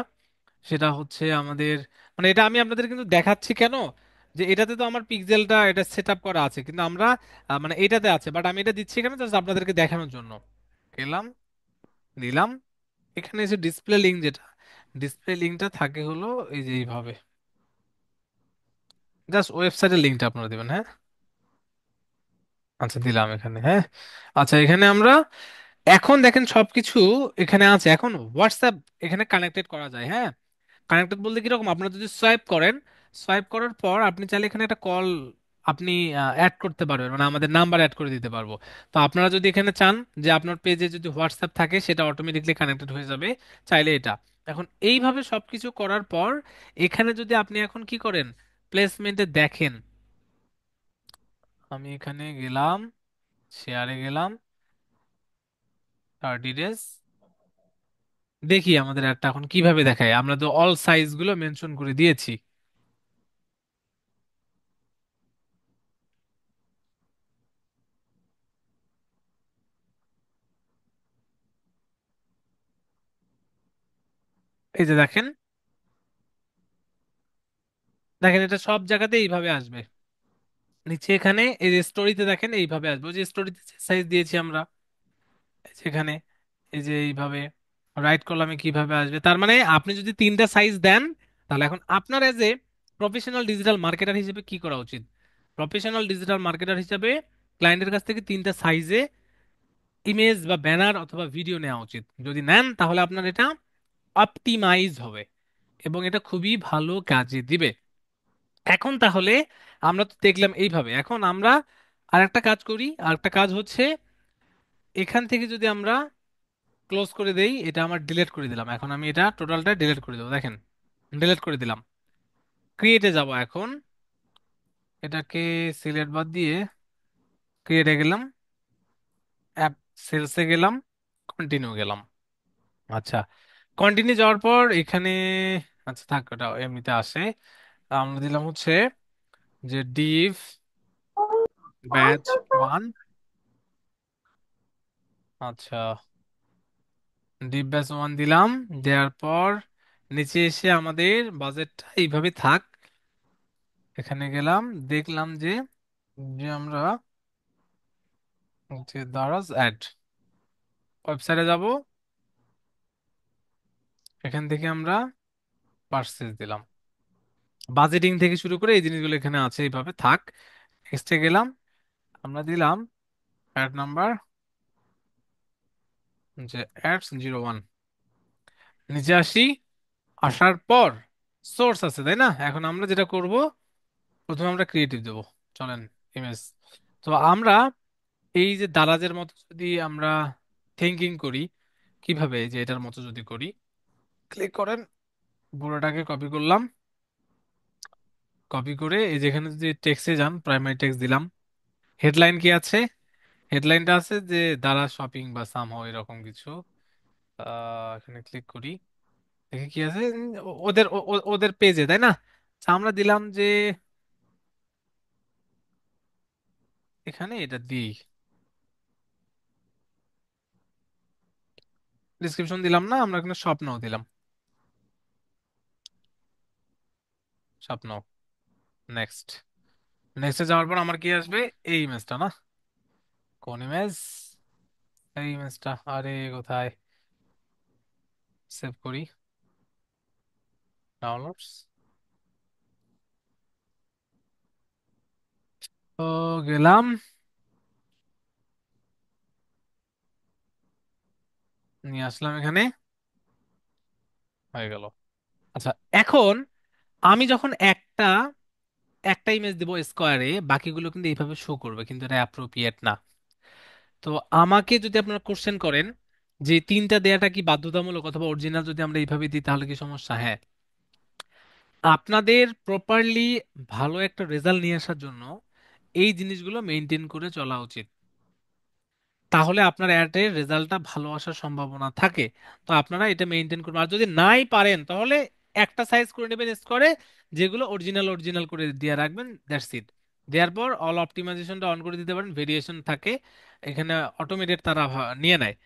সেটা হচ্ছে আমাদের, মানে এটা আমি আপনাদের কিন্তু দেখাচ্ছি কেন, যে এটাতে তো আমার পিক্সেলটা এটা সেট আপ করা আছে, কিন্তু আমরা মানে এটাতে আছে, বাট আমি এটা দিচ্ছি কেন, জাস্ট আপনাদেরকে দেখানোর জন্য। গেলাম, দিলাম। এখানে এসে ডিসপ্লে লিঙ্ক যেটা, ডিসপ্লে লিঙ্কটা থাকে হলো এই যে এইভাবে, জাস্ট ওয়েবসাইটের লিঙ্কটা আপনারা দিবেন, হ্যাঁ। আচ্ছা, দিলাম এখানে, হ্যাঁ। আচ্ছা, এখানে আমরা এখন দেখেন সবকিছু এখানে আছে। এখন হোয়াটসঅ্যাপ এখানে কানেক্টেড করা যায়, হ্যাঁ। কানেক্টেড বলতে কিরকম, আপনারা যদি সোয়াইপ করেন, সোয়াইপ করার পর আপনি চাইলে এখানে একটা কল আপনি অ্যাড করতে পারবেন, মানে আমাদের নাম্বার অ্যাড করে দিতে পারবো। তো আপনারা যদি এখানে চান যে আপনার পেজে যদি হোয়াটসঅ্যাপ থাকে, সেটা অটোমেটিকলি কানেক্টেড হয়ে যাবে, চাইলে এটা। এখন এইভাবে সবকিছু করার পর এখানে যদি আপনি এখন কি করেন, প্লেসমেন্টে দেখেন, আমি এখানে গেলাম, শেয়ারে গেলাম, 30 ডেজ, দেখি আমাদের অ্যাডটা এখন কিভাবে দেখায়। আমরা তো অল সাইজ গুলো মেনশন করে দিয়েছি। এই যে দেখেন, দেখেন এটা সব জায়গাতে এইভাবে আসবে। নিচে এখানে এই যে স্টোরিতে দেখেন এইভাবে আসবে, ওই যে স্টোরিতে সাইজ দিয়েছি আমরা, এই যে এখানে, এই যে এইভাবে রাইট কলামে কিভাবে আসবে। তার মানে আপনি যদি তিনটা সাইজ দেন, তাহলে এখন আপনার as a professional digital marketer হিসেবে কি করা উচিত, প্রফেশনাল ডিজিটাল মার্কেটার হিসেবে ক্লায়েন্টের কাছ থেকে তিনটা সাইজে ইমেজ বা ব্যানার অথবা ভিডিও নেওয়া উচিত। যদি নেন তাহলে আপনার এটা অপটিমাইজ হবে এবং এটা খুবই ভালো কাজে দিবে। এখন তাহলে আমরা তো দেখলাম এইভাবে, এখন আমরা আরেকটা কাজ করি। আরেকটা কাজ হচ্ছে, এখান থেকে যদি আমরা ক্লোজ করে দেই, এটা আমার ডিলিট করে দিলাম, এখন আমি এটা টোটালটা ডিলিট করে দেবো, দেখেন ডিলিট করে দিলাম। ক্রিয়েটে যাব এখন, এটাকে সিলেক্ট বাদ দিয়ে ক্রিয়েটে গেলাম, অ্যাপ সেলসে গেলাম, কন্টিনিউ গেলাম। আচ্ছা, কন্টিনিউ যাওয়ার পর এখানে, আচ্ছা থাক, ওটা এমনিতে আসে। আমরা দিলাম হচ্ছে যে ডিভ ব্যাচ 1। আচ্ছা, ডিপ ব্যাচ 1 দিলাম, দেওয়ার পর নিচে এসে আমাদের বাজেটটা এইভাবে থাক। এখানে গেলাম, দেখলাম যে যে আমরা যে দারাজ অ্যাড ওয়েবসাইটে যাব, এখান থেকে আমরা পার্সেস দিলাম, বাজেটিং থেকে শুরু করে এই জিনিসগুলো এখানে আছে, এইভাবে থাক। নেক্সটে গেলাম, আমরা দিলাম অ্যাড নাম্বার যে অ্যাডস 01। নিচে আসি, আসার পর সোর্স আছে তাই না, এখন আমরা যেটা করব, প্রথমে আমরা ক্রিয়েটিভ দেবো, চলেন, ইমেজ। তো আমরা এই যে দারাজের মতো যদি আমরা থিঙ্কিং করি, কিভাবে, এই যে এটার মতো যদি করি, ক্লিক করেন, পুরোটাকে কপি করলাম, কপি করে এই যেখানে যদি টেক্সটে যান, প্রাইমারি টেক্সট দিলাম। হেডলাইন কি আছে, হেডলাইনটা আছে যে দারা শপিং বা সামহাও এরকম কিছু। এখানে ক্লিক করি, দেখে কি আছে, ওদের ওদের পেজে তাই না। আচ্ছা, আমরা দিলাম যে এখানে এটা দিই, ডিসক্রিপশন দিলাম না, আমরা এখানে স্বপ্ন দিলাম, স্বপ্ন। নেক্সট, নেক্সটে যাওয়ার পর আমার কি আসবে, এই ইমেজটা না, কোন ইমেজ, এই ইমেজটা, আরে কোথায়, সেভ করি, ডাউনলোডস। তো গেলাম, নিয়ে আসলাম এখানে, হয়ে গেল। আচ্ছা, এখন আমি যখন একটা একটা ইমেজ দেবো স্কোয়ারে, বাকিগুলো কিন্তু এইভাবে শো করবে, কিন্তু এটা অ্যাপ্রোপ্রিয়েট না। তো আমাকে যদি আপনারা কোশ্চেন করেন যে তিনটা দেয়াটা কি বাধ্যতামূলক অথবা অরিজিনাল যদি আমরা এইভাবে দিই তাহলে কি সমস্যা? হ্যাঁ। আপনাদের প্রপারলি ভালো একটা রেজাল্ট নিয়ে আসার জন্য এই জিনিসগুলো মেনটেন করে চলা উচিত, তাহলে আপনার অ্যাডের রেজাল্টটা ভালো আসার সম্ভাবনা থাকে। তো আপনারা এটা মেনটেন করবেন, আর যদি নাই পারেন তাহলে একটা সাইজ করে নেবেন স্কোরে, যেগুলো অরিজিনাল অরিজিনাল করে দিয়ে রাখবেন, দ্যাটস ইট। দেওয়ার পর অল অপটিমাইজেশনটা অন করে দিতে পারেন, ভেরিয়েশন থাকে এখানে, অটোমেটেড তারা নিয়ে নেয়।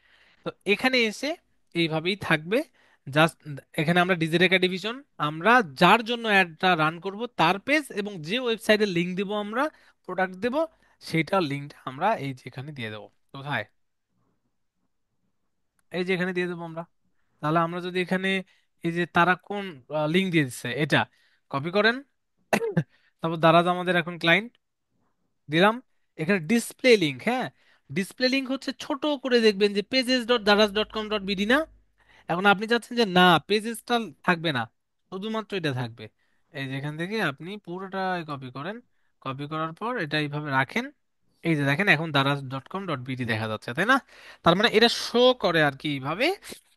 তো এখানে এসে এইভাবেই থাকবে। জাস্ট এখানে আমরা ডিজিরেকা ডিভিশন, আমরা যার জন্য অ্যাডটা রান করব তার পেজ এবং যে ওয়েবসাইটের লিংক দিব আমরা, প্রোডাক্ট দেব, সেইটার লিঙ্কটা আমরা এই যে এখানে দিয়ে দেবো। কোথায়? এই যে এখানে দিয়ে দেবো আমরা। তাহলে আমরা যদি এখানে এই যে তারা কোন লিঙ্ক দিয়ে দিচ্ছে এটা কপি করেন, তারপর দারাজ আমাদের এখন ক্লায়েন্ট দিলাম, এখানে ডিসপ্লে লিঙ্ক। হ্যাঁ, ডিসপ্লে লিঙ্ক হচ্ছে ছোট করে দেখবেন যে pages.daraz.com.bd না। এখন আপনি চাচ্ছেন যে না, পেজেসটা থাকবে না, শুধুমাত্র এটা থাকবে। এই যে এখান থেকে আপনি পুরোটাই কপি করেন, কপি করার পর এটা এইভাবে রাখেন। এই যে দেখেন এখন daraz.com.bd দেখা যাচ্ছে, তাই না? তার মানে এটা শো করে আর কি এইভাবে।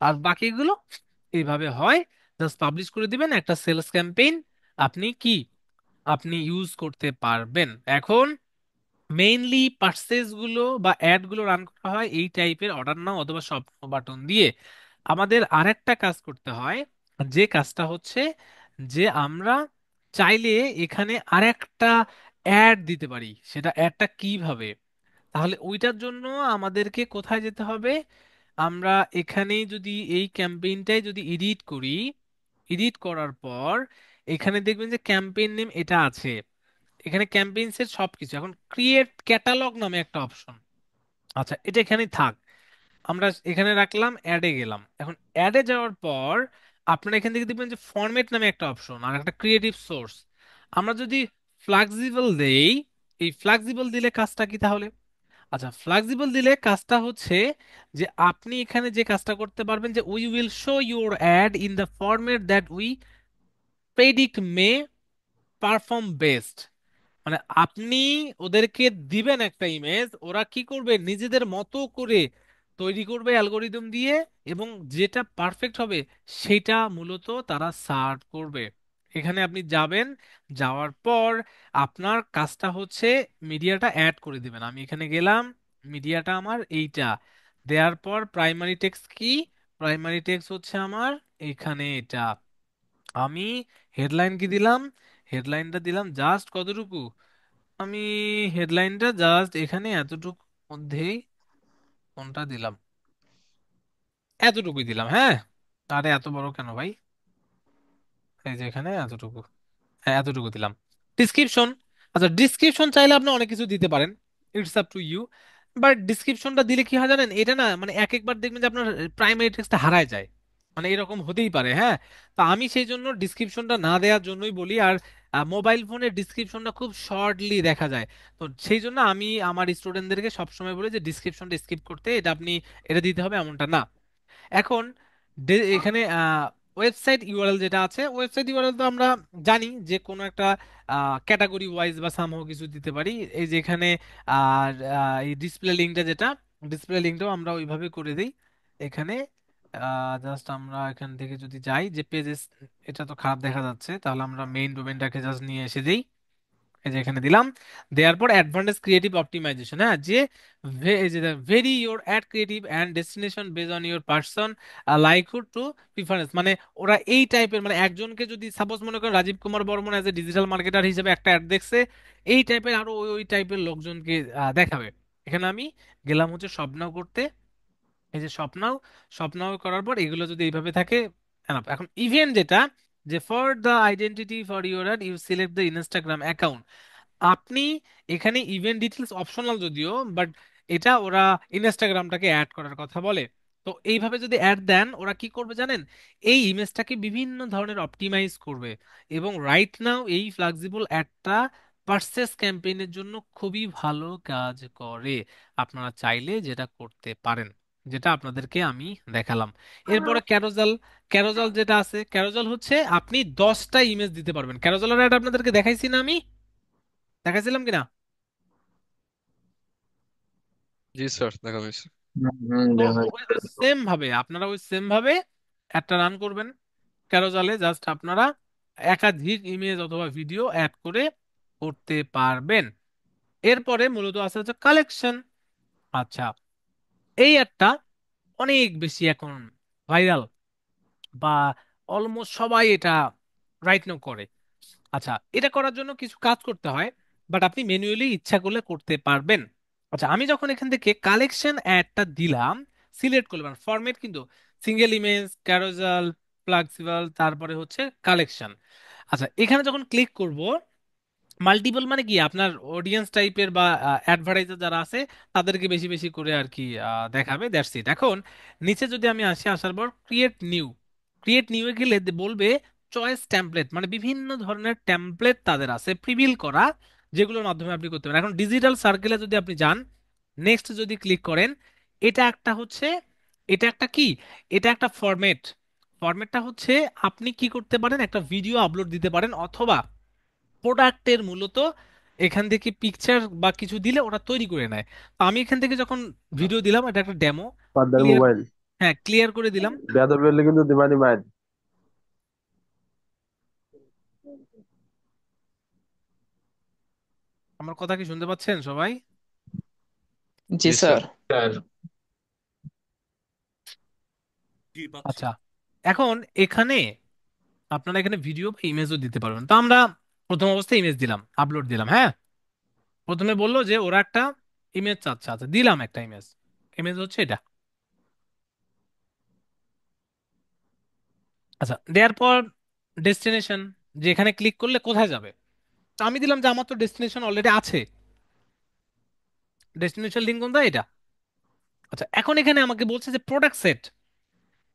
আর বাকিগুলো এইভাবে হয়। জাস্ট পাবলিশ করে দিবেন একটা সেলস ক্যাম্পেইন, আপনি কি আপনি ইউজ করতে পারবেন। এখন মেইনলি পার্সেস গুলো বা অ্যাড গুলো রান করা হয় এই টাইপের অর্ডার নাও অথবা শপ বাটন দিয়ে। আমাদের আরেকটা কাজ করতে হয়, যে কাজটা হচ্ছে যে আমরা চাইলে এখানে আরেকটা অ্যাড দিতে পারি। সেটা অ্যাডটা কিভাবে? তাহলে ওইটার জন্য আমাদেরকে কোথায় যেতে হবে? আমরা এখানেই যদি এই ক্যাম্পেইনটাই যদি এডিট করি, এডিট করার পর এখানে দেখবেন যে ক্যাম্পেইন নেম এটা আছে, এখানে ক্যাম্পেইনস এর সবকিছু। এখন ক্রিয়েট ক্যাটালগ নামে একটা অপশন, আচ্ছা এটা এখানে থাক। আমরা এখানে রাখলাম, অ্যাডে গেলাম। এখন অ্যাডে যাওয়ার পর আপনারা এখান থেকে দেখবেন যে ফরম্যাট নামে একটা অপশন আর একটা ক্রিয়েটিভ সোর্স। আমরা যদি ফ্লেক্সিবল দেই, এই ফ্লেক্সিবল দিলে কাজটা কি তাহলে? আচ্ছা, ফ্লেক্সিবল দিলে কাজটা হচ্ছে যে আপনি এখানে যে কাজটা করতে পারবেন যে we will show your add in the format that we predict May perform best. মানে আপনি ওদেরকে দিবেন একটা ইমেজ, ওরা কি করবে নিজেদের মতো করে তৈরি করবে অ্যালগোরিদম দিয়ে, এবং যেটা পারফেক্ট হবে সেটা মূলত তারা সার্ভ করবে। এখানে আপনি যাবেন, যাওয়ার পর আপনার কাজটা হচ্ছে মিডিয়াটা অ্যাড করে দিবেন। আমি এখানে গেলাম, মিডিয়াটা আমার এইটা দেওয়ার পর প্রাইমারি টেক্সট কি? প্রাইমারি টেক্সট হচ্ছে আমার এখানে এটা। আমি হেডলাইন কি দিলাম? হেডলাইনটা দিলাম জাস্ট কতটুকু? আমি হেডলাইনটা জাস্ট এখানে এতটুকু মধ্যেই, কোনটা দিলাম, এতটুকুই দিলাম। হ্যাঁ, আরে এত বড় কেন ভাই? এই যে এখানে এতটুকু, হ্যাঁ এতটুকু দিলাম। ডিসক্রিপশন, আচ্ছা ডিসক্রিপশন চাইলে আপনি অনেক কিছু দিতে পারেন, it's up to you. But ডিসক্রিপশনটা দিলে কি হয় জানেন, এটা না মানে এক একবার দেখবেন যে আপনার প্রাইমারি টেক্সটটা হারায় যায়, মানে এরকম হতেই পারে। হ্যাঁ, তো আমি সেই জন্য ডিসক্রিপশনটা না দেওয়ার জন্যই বলি। আর মোবাইল ফোনের ডিসক্রিপশনটা খুব শর্টলি দেখা যায়, তো সেই জন্য আমি আমার স্টুডেন্টদেরকে সবসময় বলি যে ডিসক্রিপশনটা স্কিপ করতে, এটা আপনি এটা দিতে হবে এমনটা না। এখন এখানে ওয়েবসাইট ইউআরএল যেটা আছে, ওয়েবসাইট ইউআরএল তো আমরা জানি যে কোনো একটা ক্যাটাগরি ওয়াইজ বা সামহাও কিছু দিতে পারি। এই যে এখানে আর এই ডিসপ্লে লিঙ্কটা যেটা, ডিসপ্লে লিঙ্কটাও আমরা ওইভাবে করে দিই। এখানে জাস্ট আমরা এখান থেকে যদি যাই যে পেজেস, এটা তো খারাপ দেখা যাচ্ছে, তাহলে আমরা মেইন ডোমেনটাকে জাস্ট নিয়ে এসে দিই। এই যে এখানে দিলাম, দেওয়ার পর অ্যাডভান্টেজ ক্রিয়েটিভ অপটিমাইজেশন। হ্যাঁ, যে এই যে very your ad creative and destination base on your person likelihood to preference. মানে ওরা এই টাইপের, মানে একজনকে যদি সাপোজ মনে করেন Rajib Kumar Barman as a digital marketer হিসেবে একটা অ্যাড দেখছে, এই টাইপের আরো ওই ওই টাইপের লোকজনকে দেখাবে। এখানে আমি গেলাম হচ্ছে স্বপ্নাও করতে। এই যে স্বপ্নাও, স্বপ্নাও করার পর এগুলো যদি এইভাবে থাকে enough। এখন ইভেন্ট যেটা, যে for the identity for your ad you select the Instagram account. আপনি এখানে ইভেন্ট ডিটেলস অপশনাল যদিও, বাট এটা ওরা ইনস্টাগ্রামটাকে অ্যাড করার কথা বলে। তো এইভাবে যদি অ্যাড দেন ওরা কি করবে জানেন, এই ইমেজটাকে বিভিন্ন ধরনের অপটিমাইজ করবে। এবং রাইট নাও এই ফ্লেক্সিবল অ্যাডটা পারচেস ক্যাম্পেইনের জন্য খুবই ভালো কাজ করে, আপনারা চাইলে যেটা করতে পারেন। যেটা আপনাদেরকে আমি দেখালাম। এরপরে ক্যারোজাল। ক্যারোজাল যেটা আছে, ক্যারোজাল হচ্ছে আপনি 10টা ইমেজ দিতে পারবেন। ক্যারোজালের অ্যাড আপনাদেরকে দেখাইছি না, আমি দেখাইছিলাম কিনা? জি স্যার, দেখা হয়েছে। তো ওই সেম ভাবে আপনারা ওই সেম ভাবে একটা রান করবেন ক্যারোজালে। জাস্ট আপনারা একাধিক ইমেজ অথবা ভিডিও অ্যাড করে করতে পারবেন। এরপরে মূলত আছে হচ্ছে কালেকশন। আচ্ছা, এই একটা অনেক বেশি এখন ভাইরাল, বা অলমোস্ট সবাই এটা রাইট নাও করে। আচ্ছা, এটা করার জন্য কিছু কাজ করতে হয়, বাট আপনি ম্যানুয়ালি ইচ্ছা করলে করতে পারবেন। আচ্ছা, আমি যখন এখান থেকে কালেকশন অ্যাডটা দিলাম, সিলেক্ট করলাম ফরম্যাট কিন্তু সিঙ্গেল ইমেজ, ক্যারোজাল, ফ্লেক্সিবল, তারপরে হচ্ছে কালেকশন। আচ্ছা, এখানে যখন ক্লিক করব, মাল্টিপল মানে কি আপনার অডিয়েন্স টাইপের বা অ্যাডভার্টাইজার যারা আছে তাদেরকে বেশি বেশি করে আর কি দেখাবে, দ্যাটস ইট। এখন নিচে যদি আমি আসি, আসার পর ক্রিয়েট নিউ, ক্রিয়েট নিউ এ গেলে বলবে চয়েস টেমপ্লেট, মানে বিভিন্ন ধরনের টেমপ্লেট তাদের আছে প্রিবিল করা, যেগুলোর মাধ্যমে আপনি করতে পারেন। এখন ডিজিটাল সার্কেলে যদি আপনি যান, নেক্সট যদি ক্লিক করেন, এটা একটা হচ্ছে, এটা একটা কি, এটা একটা ফরম্যাট। ফরম্যাটটা হচ্ছে আপনি কি করতে পারেন, একটা ভিডিও আপলোড দিতে পারেন, অথবা প্রোডাক্টের মূলত এখান থেকে পিকচার বা কিছু দিলে ওরা তৈরি করে নেয়। তো আমি এখান থেকে যখন ভিডিও দিলাম, এটা একটা ডেমো, ফাদার ক্লিয়ার, মোবাইল হ্যাঁ ক্লিয়ার করে দিলাম। বেয়াদব হলে কিন্তু দিবানি মাইর। আমার কথা কি শুনতে পাচ্ছেন সবাই? জি জি স্যার। স্যার। স্যার। আচ্ছা, এখন এখানে আপনারা এখানে ভিডিও বা ইমেজও দিতে পারবেন। তো আমরা প্রথম অবস্থায় ইমেজ দিলাম, আপলোড দিলাম, হ্যাঁ। প্রথমে বললো যে ওরা একটা ইমেজ চাচ্ছে, আচ্ছা দিলাম একটা ইমেজ। ইমেজ হচ্ছে এটা। আচ্ছা, দেওয়ার পর ডেস্টিনেশন, যে এখানে ক্লিক করলে কোথায় যাবে। তো আমি দিলাম যে আমার তো ডেস্টিনেশন অলরেডি আছে, ডেস্টিনেশন লিঙ্ক কোনটা, এটা। আচ্ছা, এখন এখানে আমাকে বলছে যে প্রোডাক্ট সেট।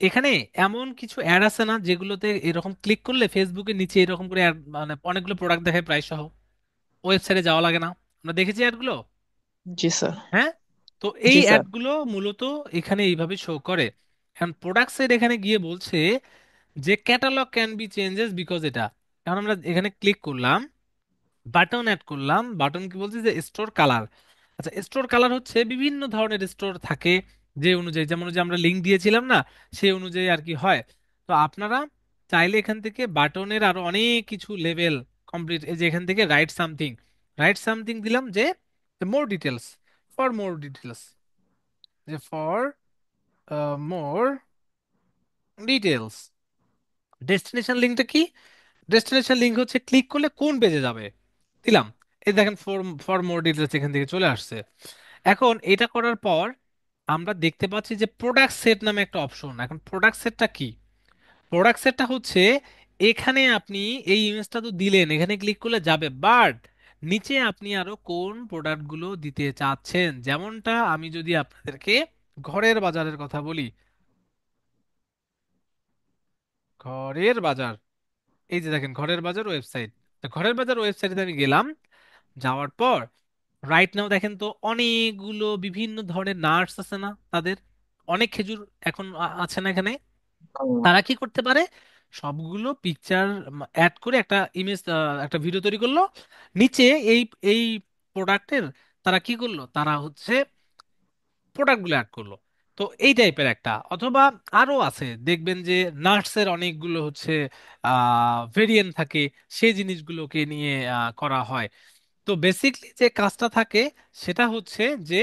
এখানে এমন কিছু অ্যাড আছে না যেগুলোতে এরকম ক্লিক করলে ফেসবুকের নিচে এরকম করে মানে অনেকগুলো প্রোডাক্ট দেখায় প্রাইস সহ, ওয়েবসাইটে যাওয়া লাগে না? আমরা দেখেছি অ্যাডগুলো, জি স্যার। হ্যাঁ। তো এই জি স্যার। অ্যাডগুলো মূলত এখানে এইভাবে শো করে। এখন প্রোডাক্ট সেট এখানে গিয়ে বলছে যে catalogue can be changes because এটা। এখন আমরা এখানে ক্লিক করলাম, বাটন অ্যাড করলাম, বাটন কি বলছে যে স্টোর কালার। আচ্ছা, স্টোর কালার হচ্ছে বিভিন্ন ধরনের স্টোর থাকে, যে অনুযায়ী, যেমন যে আমরা লিঙ্ক দিয়েছিলাম না, সেই অনুযায়ী আর কি হয়। তো আপনারা চাইলে এখান থেকে বাটনের আরো অনেক কিছু লেভেল কমপ্লিট, এই যে এখান থেকে রাইট সামথিং, রাইট সামথিং দিলাম যে more details, for more details, যে ফর মোর ডিটেলস। ডেস্টিনেশন লিঙ্কটা কি, ডেস্টিনেশন লিঙ্ক হচ্ছে ক্লিক করলে কোন পেজে যাবে, দিলাম। এই দেখেন ফর ফর মোর ডিটেলস এখান থেকে চলে আসছে। এখন এটা করার পর আমরা দেখতে পাচ্ছি যে প্রোডাক্ট সেট নামে একটা অপশন। এখন প্রোডাক্ট সেটটা কি, প্রোডাক্ট সেটটা হচ্ছে এখানে আপনি এই ইমেজটা তো দিলেন, এখানে ক্লিক করলে যাবে, বাট নিচে আপনি আরো কোন প্রোডাক্টগুলো দিতে চাচ্ছেন। যেমনটা আমি যদি আপনাদেরকে ঘরের বাজারের কথা বলি, ঘরের বাজার, এই যে দেখেন ঘরের বাজার ওয়েবসাইট। ঘরের বাজার ওয়েবসাইটে আমি গেলাম, যাওয়ার পর রাইট নাও দেখেন তো অনেকগুলো বিভিন্ন ধরনের নাটস আছে না তাদের, অনেক খেজুর এখন আছে না এখানে। তারা কি করতে পারে, সবগুলো পিকচার অ্যাড করে একটা ইমেজ, একটা ভিডিও তৈরি করলো, নিচে এই এই প্রোডাক্টের তারা কি করলো, তারা হচ্ছে প্রোডাক্টগুলো অ্যাড করলো। তো এই টাইপের একটা, অথবা আরো আছে দেখবেন যে নাটসের অনেকগুলো হচ্ছে ভেরিয়েন্ট থাকে, সেই জিনিসগুলোকে নিয়ে করা হয়। তো বেসিকলি যে কাজটা থাকে সেটা হচ্ছে যে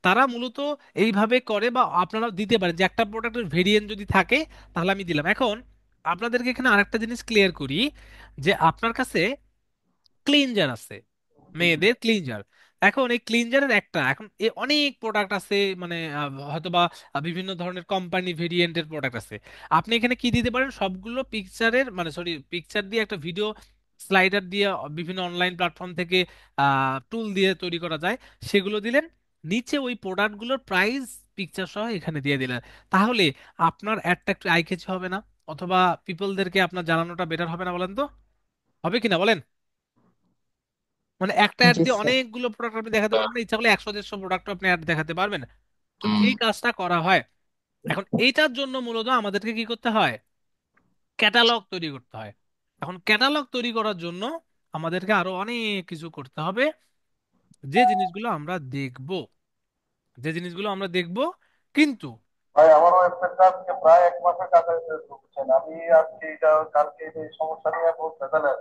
তারা মূলত এইভাবে করে, বা আপনারা দিতে পারেন যে একটা প্রোডাক্টের ভেরিয়েন্ট যদি থাকে তাহলে আমি দিলাম। এখন আপনাদেরকে এখানে আরেকটা জিনিস ক্লিয়ার করি, যে আপনার কাছে ক্লিনজার আছে, মেয়েদের ক্লিনজার। এখন এই ক্লিনজারের একটা, এখন অনেক প্রোডাক্ট আছে, মানে হয়তোবা বিভিন্ন ধরনের কোম্পানি ভেরিয়েন্টের প্রোডাক্ট আছে। আপনি এখানে কি দিতে পারেন, সবগুলো পিকচারের মানে সরি পিকচার দিয়ে একটা ভিডিও স্লাইডার দিয়ে বিভিন্ন অনলাইন প্ল্যাটফর্ম থেকে টুল দিয়ে তৈরি করা যায়, সেগুলো দিলেন, নিচে ওই প্রোডাক্টগুলোর প্রাইস পিকচার সহ এখানে দিয়ে দিলেন। তাহলে আপনার অ্যাডটা একটু আই ক্যাচি হবে না? অথবা পিপলদেরকে আপনার জানানোটা বেটার হবে না, বলেন তো? হবে কিনা বলেন? মানে একটা অ্যাড জি দিয়ে স্যার। অনেকগুলো প্রোডাক্ট আপনি দেখাতে পারবেন না, ইচ্ছা করলে 100 150 প্রোডাক্ট আপনি অ্যাড দেখাতে পারবেন। তো এই কাজটা করা হয়। এখন এইটার জন্য মূলত আমাদেরকে কি করতে হয়? ক্যাটালগ তৈরি করতে হয়। এখন ক্যাটালগ তৈরি করার জন্য আমাদেরকে আরো অনেক কিছু করতে হবে। যে জিনিসগুলো আমরা দেখব, যে জিনিসগুলো আমরা দেখব, কিন্তু ভাই আমার ওয়েবসাইটটা আজকে প্রায় 1 মাসের কাছাকাছি হয়েছে, বুঝছেন? আমি আজকে এটা কালকে এই সমস্যা নিয়ে বলতে তাহলে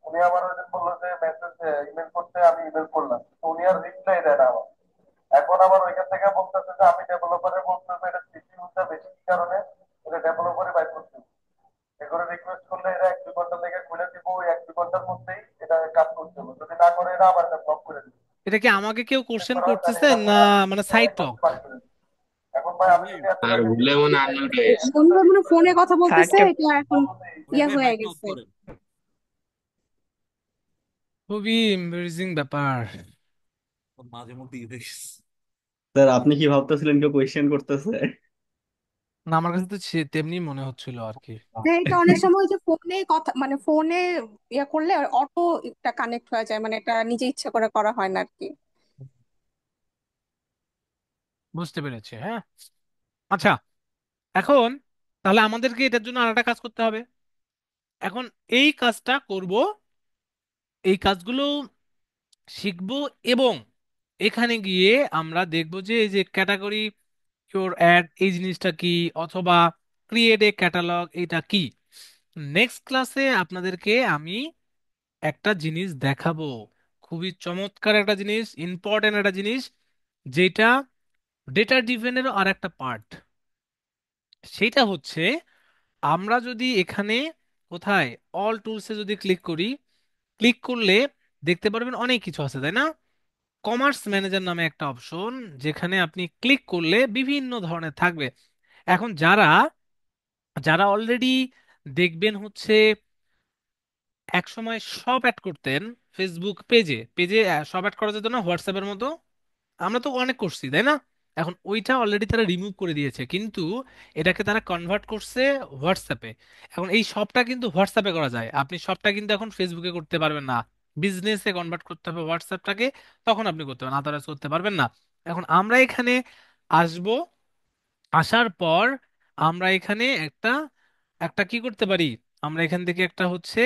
উনি আমার ওই দিন বললো যে মেসেজ ইমেল করতে, আমি ইমেল করলাম, তো উনি আর রিপ্লাই দেয় না আমার। এখন আবার ওইখান থেকে বলতেছে যে আমি ডেভেলপারে বলতে হবে, এটা সিপিইউটা বেশি কি কারণে, এটা ডেভেলপারে বাইর করতে হবে। এগুলো রিকোয়েস্ট করলে এরা 1-2 ঘন্টা লেগে খুলে দিব, ওই 1-2 ঘন্টার মধ্যেই এটা কাজ করতে হবে, যদি না করে এরা আবার এটা ব্লক করে দিবে। এটা কি আমাকে কেউ কোশ্চেন এরপর আর জানি করতেছে না না? পরে, আমি মানে প্রায় সাইড 1 মাসে টক? বাদ করে দিই। এখন ভাই আমি যদি এত আর টাকা ভুলে ইনভেস্ট মনে করি আনমিউট তাহলে হয়ে গেছে। একটা বন্ধুরা মনে হয় ফোনে কথা বলতেছে, আরেকটা এটা এখন ইয়া হয়ে গেছে। খুবই এম্বারেসিং ব্যাপার। স্যার আপনি কি ভাবতেছিলেন কেউ কোয়েশ্চেন করতেছে? না, আমার কাছে তো তেমনি মনে হচ্ছিল আর কি। যে এটা অনেক সময় যে ফোনে কথা মানে ফোনে ইয়া করলে অটো এটা কানেক্ট হয়ে যায়, মানে এটা নিজে ইচ্ছা করে করা হয় না আর কি। বুঝতে পেরেছি, হ্যাঁ। আচ্ছা, এখন তাহলে আমাদেরকে এটার জন্য আরেকটা কাজ করতে হবে। এখন এই কাজটা করব, এই কাজগুলো শিখবো, এবং এখানে গিয়ে আমরা দেখব যে এই যে ক্যাটাগরি ইওর অ্যাড এই জিনিসটা কি, অথবা ক্রিয়েট এ ক্যাটালগ এটা কি। নেক্সট ক্লাসে আপনাদেরকে আমি একটা জিনিস দেখাবো, খুবই চমৎকার একটা জিনিস, ইম্পর্টেন্ট একটা জিনিস, যেটা ডেটা ড্রিভেনেরও আর একটা পার্ট। সেটা হচ্ছে, আমরা যদি এখানে কোথায় অল টুলসে যদি ক্লিক করি, ক্লিক করলে দেখতে পারবেন অনেক কিছু আছে, তাই না? কমার্স ম্যানেজার নামে একটা অপশন, যেখানে আপনি ক্লিক করলে বিভিন্ন ধরনের থাকবে। এখন যারা যারা অলরেডি দেখবেন হচ্ছে এক সময় সব অ্যাড করতেন ফেসবুক পেজে পেজে, সব অ্যাড করা যেত না হোয়াটসঅ্যাপের মতো, আমরা তো অনেক করছি তাই না? এখন ওইটা অলরেডি তারা রিমুভ করে দিয়েছে, কিন্তু এটাকে তারা কনভার্ট করছে হোয়াটসঅ্যাপে। এখন এই সবটা কিন্তু হোয়াটসঅ্যাপে করা যায়, আপনি সবটা কিন্তু এখন ফেসবুকে করতে পারবেন না। বিজনেসে কনভার্ট করতে হবে হোয়াটসঅ্যাপটাকে, তখন আপনি করতে পারবেন, আদারওয়াইজ করতে পারবেন না। এখন আমরা এখানে আসব, আসার পর আমরা এখানে একটা একটা কি করতে পারি, আমরা এখান থেকে একটা হচ্ছে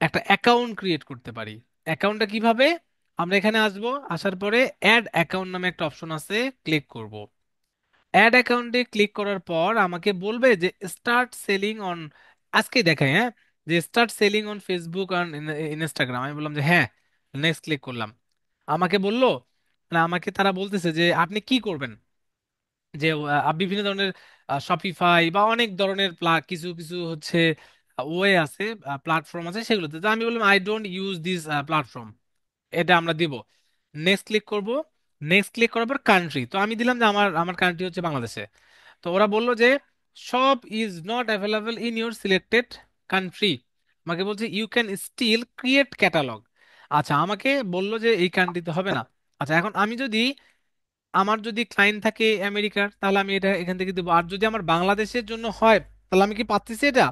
একটা অ্যাকাউন্ট ক্রিয়েট করতে পারি। অ্যাকাউন্টটা কিভাবে? আমরা এখানে আসব, আসার পরে অ্যাড অ্যাকাউন্ট নামে একটা অপশন আছে, ক্লিক করব। অ্যাড অ্যাকাউন্টে ক্লিক করার পর আমাকে বলবে যে স্টার্ট সেলিং অন, আজকে দেখাই, হ্যাঁ, যে start selling on Facebook on Instagram. আমি বললাম যে হ্যাঁ, নেক্সট ক্লিক করলাম। আমাকে বললো, না, আমাকে তারা বলতেছে যে আপনি কি করবেন, যে বিভিন্ন ধরনের শপিফাই বা অনেক ধরনের কিছু কিছু হচ্ছে ওয়ে আছে, প্ল্যাটফর্ম আছে, সেগুলোতে। তো আমি বললাম I don't use this platform, এটা আমরা দিব। নেক্সট ক্লিক করব। নেক্সট ক্লিক করার পর কান্ট্রি, তো আমি দিলাম যে আমার আমার কান্ট্রি হচ্ছে বাংলাদেশে। তো ওরা বললো যে shop is not available in your selected country. আমাকে বলছে you can still create catalogue. আচ্ছা, আমাকে বললো যে এই কান্ট্রিতে হবে না। আচ্ছা, এখন আমি যদি, আমার যদি ক্লায়েন্ট থাকে আমেরিকার, তাহলে আমি এটা এখান থেকে দেবো। আর যদি আমার বাংলাদেশের জন্য হয়, তাহলে আমি কি পাচ্ছি এটা?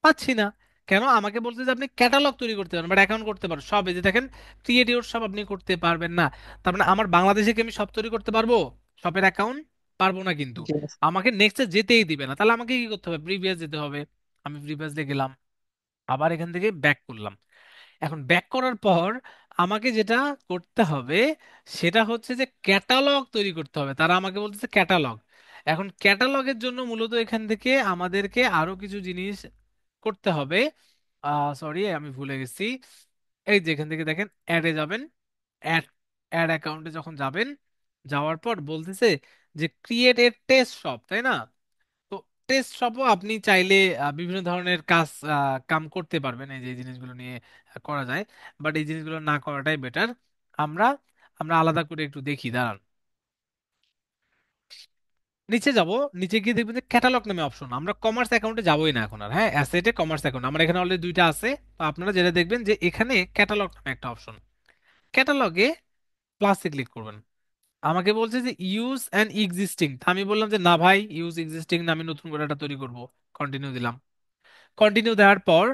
পাচ্ছি না। কেন? আমাকে বলতে যে আপনি ক্যাটালগ তৈরি করতে পারেন, বাট অ্যাকাউন্ট করতে পারেন সব, এই যে দেখেন ক্রিয়েট ইওর সব আপনি করতে পারবেন না। তার মানে আমার বাংলাদেশে কি আমি সব তৈরি করতে পারবো শপের অ্যাকাউন্ট? পারবো না কিন্তু। জি না। আমাকে নেক্সটে যেতেই দিবে না, তাহলে আমাকে কি করতে হবে? প্রিভিয়াস যেতে হবে। আমি প্রিভিয়াসে গেলাম, আবার এখান থেকে ব্যাক করলাম। এখন ব্যাক করার পর আমাকে যেটা করতে হবে সেটা হচ্ছে যে ক্যাটালগ তৈরি করতে হবে। তারা আমাকে বলতেছে ক্যাটালগ। এখন ক্যাটালগের জন্য মূলত এখান থেকে আমাদেরকে আরো কিছু জিনিস করতে হবে। সরি, আমি ভুলে গেছি। এই যে এখান থেকে দেখেন অ্যাডে যাবেন, অ্যাড অ্যাড অ্যাকাউন্টে যখন যাবেন, যাওয়ার পর বলতেছে যে ক্রিয়েট এ টেস্ট শপ, তাই না? তো টেস্ট শপও আপনি চাইলে বিভিন্ন ধরনের কাম করতে পারবেন, এই যে এই জিনিসগুলো নিয়ে করা যায়। বাট এই জিনিসগুলো না করাটাই বেটার। আমরা আমরা আলাদা করে একটু দেখি, দাঁড়ান। নিচে যাব, নিচে গিয়ে দেখবেন যে ক্যাটালগ নামে অপশন। আমরা কমার্স অ্যাকাউন্টে যাবোই না এখন আর, হ্যাঁ, অ্যাসেটে কমার্স অ্যাকাউন্ট আমার এখানে অলরেডি দুইটা আছে। তো আপনারা যেটা দেখবেন যে এখানে ক্যাটালগ নামে একটা অপশন, ক্যাটালগে প্লাসে ক্লিক করবেন। আমাকে বলছে যে ইউজ অ্যান এক্সিস্টিং, আমি বললাম যে না ভাই, ইউজ এক্সিস্টিং না, আমি নতুন করে একটা তৈরি করব। কন্টিনিউ দিলাম। কন্টিনিউ দেওয়ার পর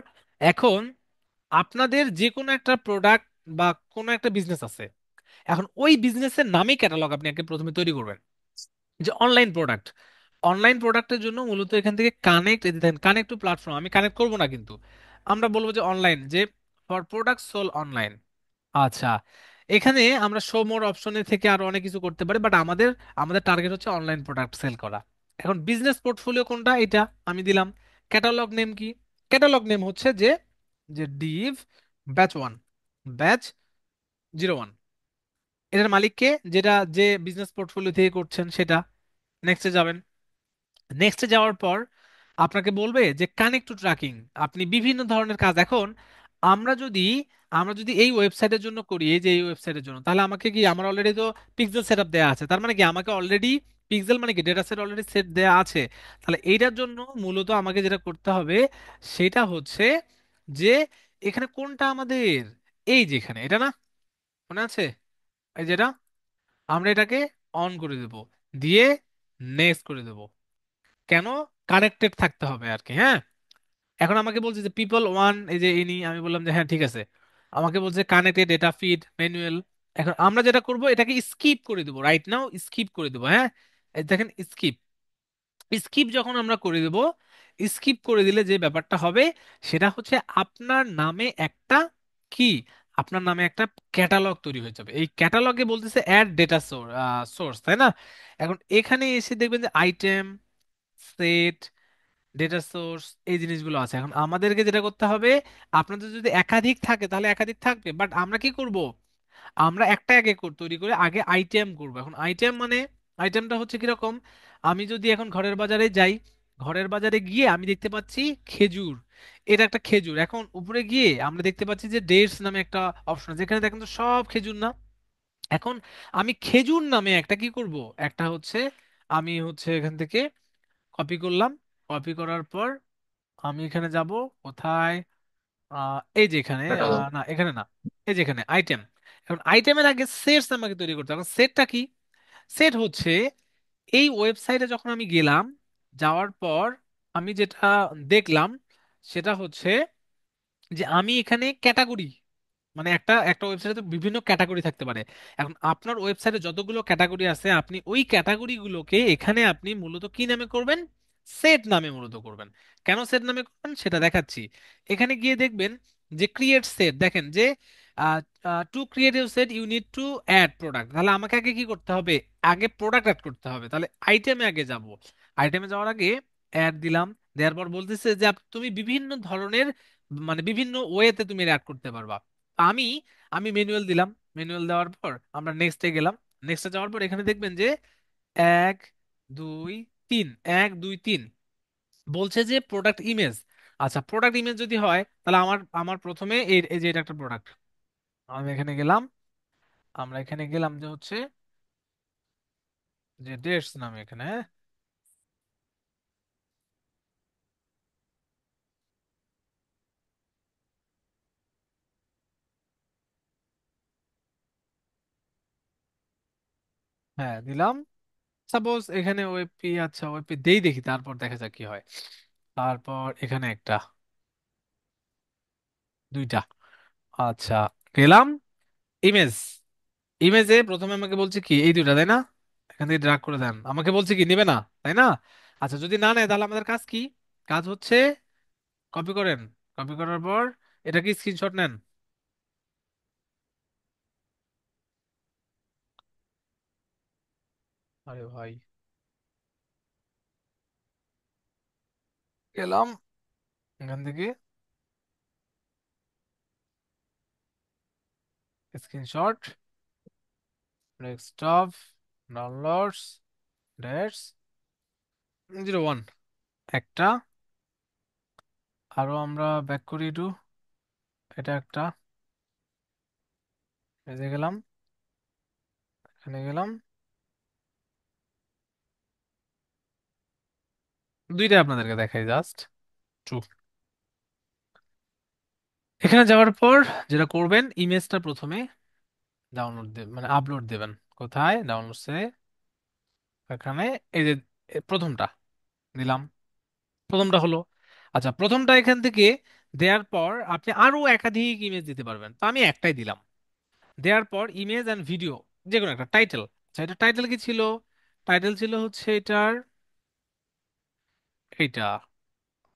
এখন আপনাদের যে কোনো একটা প্রোডাক্ট বা কোনো একটা বিজনেস আছে, এখন ওই বিজনেসের নামে ক্যাটালগ আপনি আগে প্রথমে তৈরি করবেন, যে অনলাইন প্রোডাক্ট। অনলাইন প্রোডাক্টের জন্য মূলত এখান থেকে কানেক্ট, দেখেন কানেক্ট টু প্ল্যাটফর্ম, আমি কানেক্ট করবো না কিন্তু আমরা বলবো যে অনলাইন, যে ফর প্রোডাক্ট সোল অনলাইন। আচ্ছা, এখানে আমরা শো মোর অপশনে থেকে আরো অনেক কিছু করতে পারি, বাট আমাদের আমাদের টার্গেট হচ্ছে অনলাইন প্রোডাক্ট সেল করা। এখন বিজনেস পোর্টফোলিও কোনটা, এটা আমি দিলাম। ক্যাটালগ নেম কি? ক্যাটালগ নেম হচ্ছে যে যে ডিভ ব্যাচ 1, ব্যাচ 01। এটার মালিককে, যেটা যে বিজনেস পোর্টফোলিও থেকে করছেন সেটা। নেক্সটে যাবেন। নেক্সটে যাওয়ার পর আপনাকে বলবে যে কানেক্ট টু ট্র্যাকিং, আপনি বিভিন্ন ধরনের কাজ। এখন আমরা যদি আমরা যদি এই ওয়েবসাইটের জন্য করি, এই যে এই ওয়েবসাইটের জন্য, তাহলে আমাকে কি, আমার অলরেডি তো পিক্সেল সেটআপ দেওয়া আছে, তার মানে কি আমাকে অলরেডি পিক্সেল মানে কি ডেটা সেট অলরেডি সেট দেওয়া আছে। তাহলে এইটার জন্য মূলত আমাকে যেটা করতে হবে সেটা হচ্ছে যে এখানে কোনটা আমাদের, এই যেখানে এটা না, মনে আছে, এই যেটা, আমরা এটাকে অন করে দেব, দিয়ে নেক্সট করে দেব। কেন? কানেক্টেড থাকতে হবে আর কি, হ্যাঁ। এখন আমাকে বলছে যে পিপল ওয়ান, এই যে ইনি, আমি বললাম যে হ্যাঁ ঠিক আছে। আমাকে বলছে কানেক্টেড ডেটা ফিড ম্যানুয়াল। এখন আমরা যেটা করব এটাকে স্কিপ করে দেবো, রাইট নাও স্কিপ করে দেবো, হ্যাঁ। এই দেখেন স্কিপ, স্কিপ যখন আমরা করে দেব, স্কিপ করে দিলে যে ব্যাপারটা হবে সেটা হচ্ছে আপনার নামে একটা কি, আপনার নামে একটা ক্যাটালগ তৈরি হয়ে যাবে। এই ক্যাটালগে বলতেছে অ্যাড ডেটা সোর্স, তাই না? এখন এখানে এসে দেখবেন যে আইটেম, সেট, ডেটা সোর্স, এই জিনিসগুলো আছে। এখন আমাদেরকে যেটা করতে হবে, আপনাদের যদি একাধিক থাকে তাহলে একাধিক থাকবে, বাট আমরা কি করব, আমরা একটা আগে তৈরি করে আগে আইটেম করব। এখন আইটেম মানে, আইটেমটা হচ্ছে কিরকম, আমি যদি এখন ঘরের বাজারে যাই, ঘরের বাজারে গিয়ে আমি দেখতে পাচ্ছি খেজুর, এটা একটা খেজুর। এখন উপরে গিয়ে আমরা দেখতে পাচ্ছি যে ডেটস নামে একটা অপশন আছে, যেখানে দেখেন তো সব খেজুর না। এখন আমি খেজুর নামে একটা কি করব, একটা হচ্ছে, আমি হচ্ছে এখান থেকে কপি করলাম। কপি করার পর আমি এখানে যাব, কোথায়, এই যে এখানে, ক্যাটালগ। না এখানে না, এই যে এখানে আইটেম। এখন আইটেমের আগে সেটস আমাকে তৈরি করতে হবে। এখন সেটটা কি? সেট হচ্ছে এই ওয়েবসাইটে যখন আমি গেলাম, যাওয়ার পর আমি যেটা দেখলাম সেটা হচ্ছে যে আমি এখানে ক্যাটাগরি, মানে একটা একটা ওয়েবসাইটে তো বিভিন্ন ক্যাটাগরি থাকতে পারে। এখন আপনার ওয়েবসাইটে যতগুলো ক্যাটাগরি আছে, আপনি ওই ক্যাটাগরিগুলোকে এখানে আপনি মূলত কি নামে করবেন, সেট নামে মূলত করবেন। কেন সেট নামে করবেন সেটা দেখাচ্ছি। এখানে গিয়ে দেখবেন যে ক্রিয়েট সেট, দেখেন যে to create you set you need to add product. তাহলে আমাকে আগে কি করতে হবে, আগে প্রোডাক্ট অ্যাড করতে হবে। তাহলে আইটেমে আগে যাব, আইটেমে যাওয়ার আগে অ্যাড দিলাম। দেওয়ার পর বলতেছে যে তুমি বিভিন্ন ধরনের, মানে বিভিন্ন ওয়েতে তুমি অ্যাড করতে পারবা। আমি আমি ম্যানুয়াল দিলাম। ম্যানুয়াল দেওয়ার পর আমরা নেক্সটে গেলাম। নেক্সটে যাওয়ার পর এখানে দেখবেন যে এক, দুই, তিন, 1, 2, 3 বলছে যে প্রোডাক্ট ইমেজ। আচ্ছা, প্রোডাক্ট ইমেজ যদি হয় তাহলে আমার আমার প্রথমে এই এই যে এটা একটা প্রোডাক্ট, আমি এখানে গেলাম, আমরা এখানে গেলাম যে হচ্ছে যে ডেটস নামে এখানে, হ্যাঁ। হ্যাঁ দিলাম। সাপোজ এখানে ওয়েপি, আচ্ছা ওয়েপি দেই, দেখি তারপর দেখা যাক কি হয়। তারপর এখানে একটা, দুইটা, আচ্ছা গেলাম ইমেজ। ইমেজে প্রথমে আমাকে বলছে কি এই দুইটা, তাই না? এখান থেকে ড্রাগ করে দেন, আমাকে বলছে কি নেবে না, তাই না? আচ্ছা যদি না নেয় তাহলে আমাদের কাজ কি, কাজ হচ্ছে কপি করেন। কপি করার পর এটা কি স্ক্রিনশট নেন। আরে ভাই, গেলাম এখান থেকে স্ক্রিনশট, ডেস্কটপ, ডাউনলোডস, ডেটস 01, একটা। আরো আমরা ব্যাক করি একটু, এটা একটা, এই যে গেলাম, এখানে গেলাম, দুইটা আপনাদেরকে দেখাই জাস্ট টু। এখানে যাওয়ার পর যেটা করবেন, ইমেজটা প্রথমে ডাউনলোড দেবেন, মানে আপলোড দেবেন। কোথায় ডাউনলোডসে, এখানে, এই যে প্রথমটা দিলাম, প্রথমটা হলো। আচ্ছা প্রথমটা এখান থেকে দেওয়ার পর আপনি আরো একাধিক ইমেজ দিতে পারবেন, তো আমি একটাই দিলাম। দেওয়ার পর ইমেজ অ্যান্ড ভিডিও, যে কোনো একটা টাইটেল। আচ্ছা, এটা টাইটেল কি ছিল? টাইটেল ছিল হচ্ছে এটার এইটা,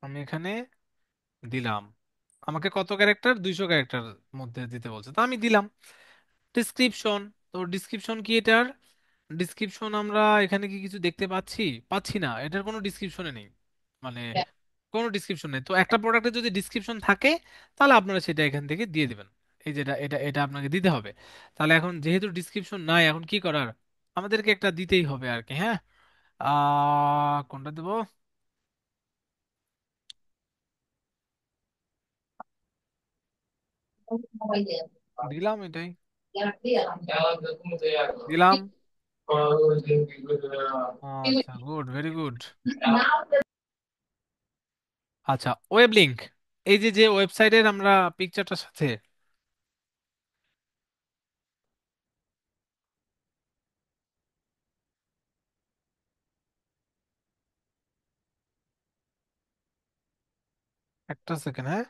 আমি এখানে দিলাম। আমাকে কত ক্যারেক্টার? 200 ক্যারেক্টার মধ্যে দিতে বলছে, তো আমি দিলাম। ডিসক্রিপশন, তো ডিসক্রিপশন কি এটার? ডিসক্রিপশন আমরা এখানে কি কিছু দেখতে পাচ্ছি? পাচ্ছি না, এটার কোনো ডিসক্রিপশনে নেই, মানে কোনো ডিসক্রিপশন নেই। তো একটা প্রোডাক্টের যদি ডিসক্রিপশন থাকে তাহলে আপনারা সেটা এখান থেকে দিয়ে দিবেন। এই যেটা এটা এটা আপনাকে দিতে হবে। তাহলে এখন যেহেতু ডিসক্রিপশন নাই, এখন কি করার? আমাদেরকে একটা দিতেই হবে আর কি। হ্যাঁ, কোনটা দেবো? দিলাম এটাই, দিলাম। আচ্ছা, গুড, ভেরি গুড। আচ্ছা, ওয়েব লিংক, এই যে যে ওয়েবসাইটের আমরা পিকচারটার সাথে, একটা সেকেন্ড, হ্যাঁ।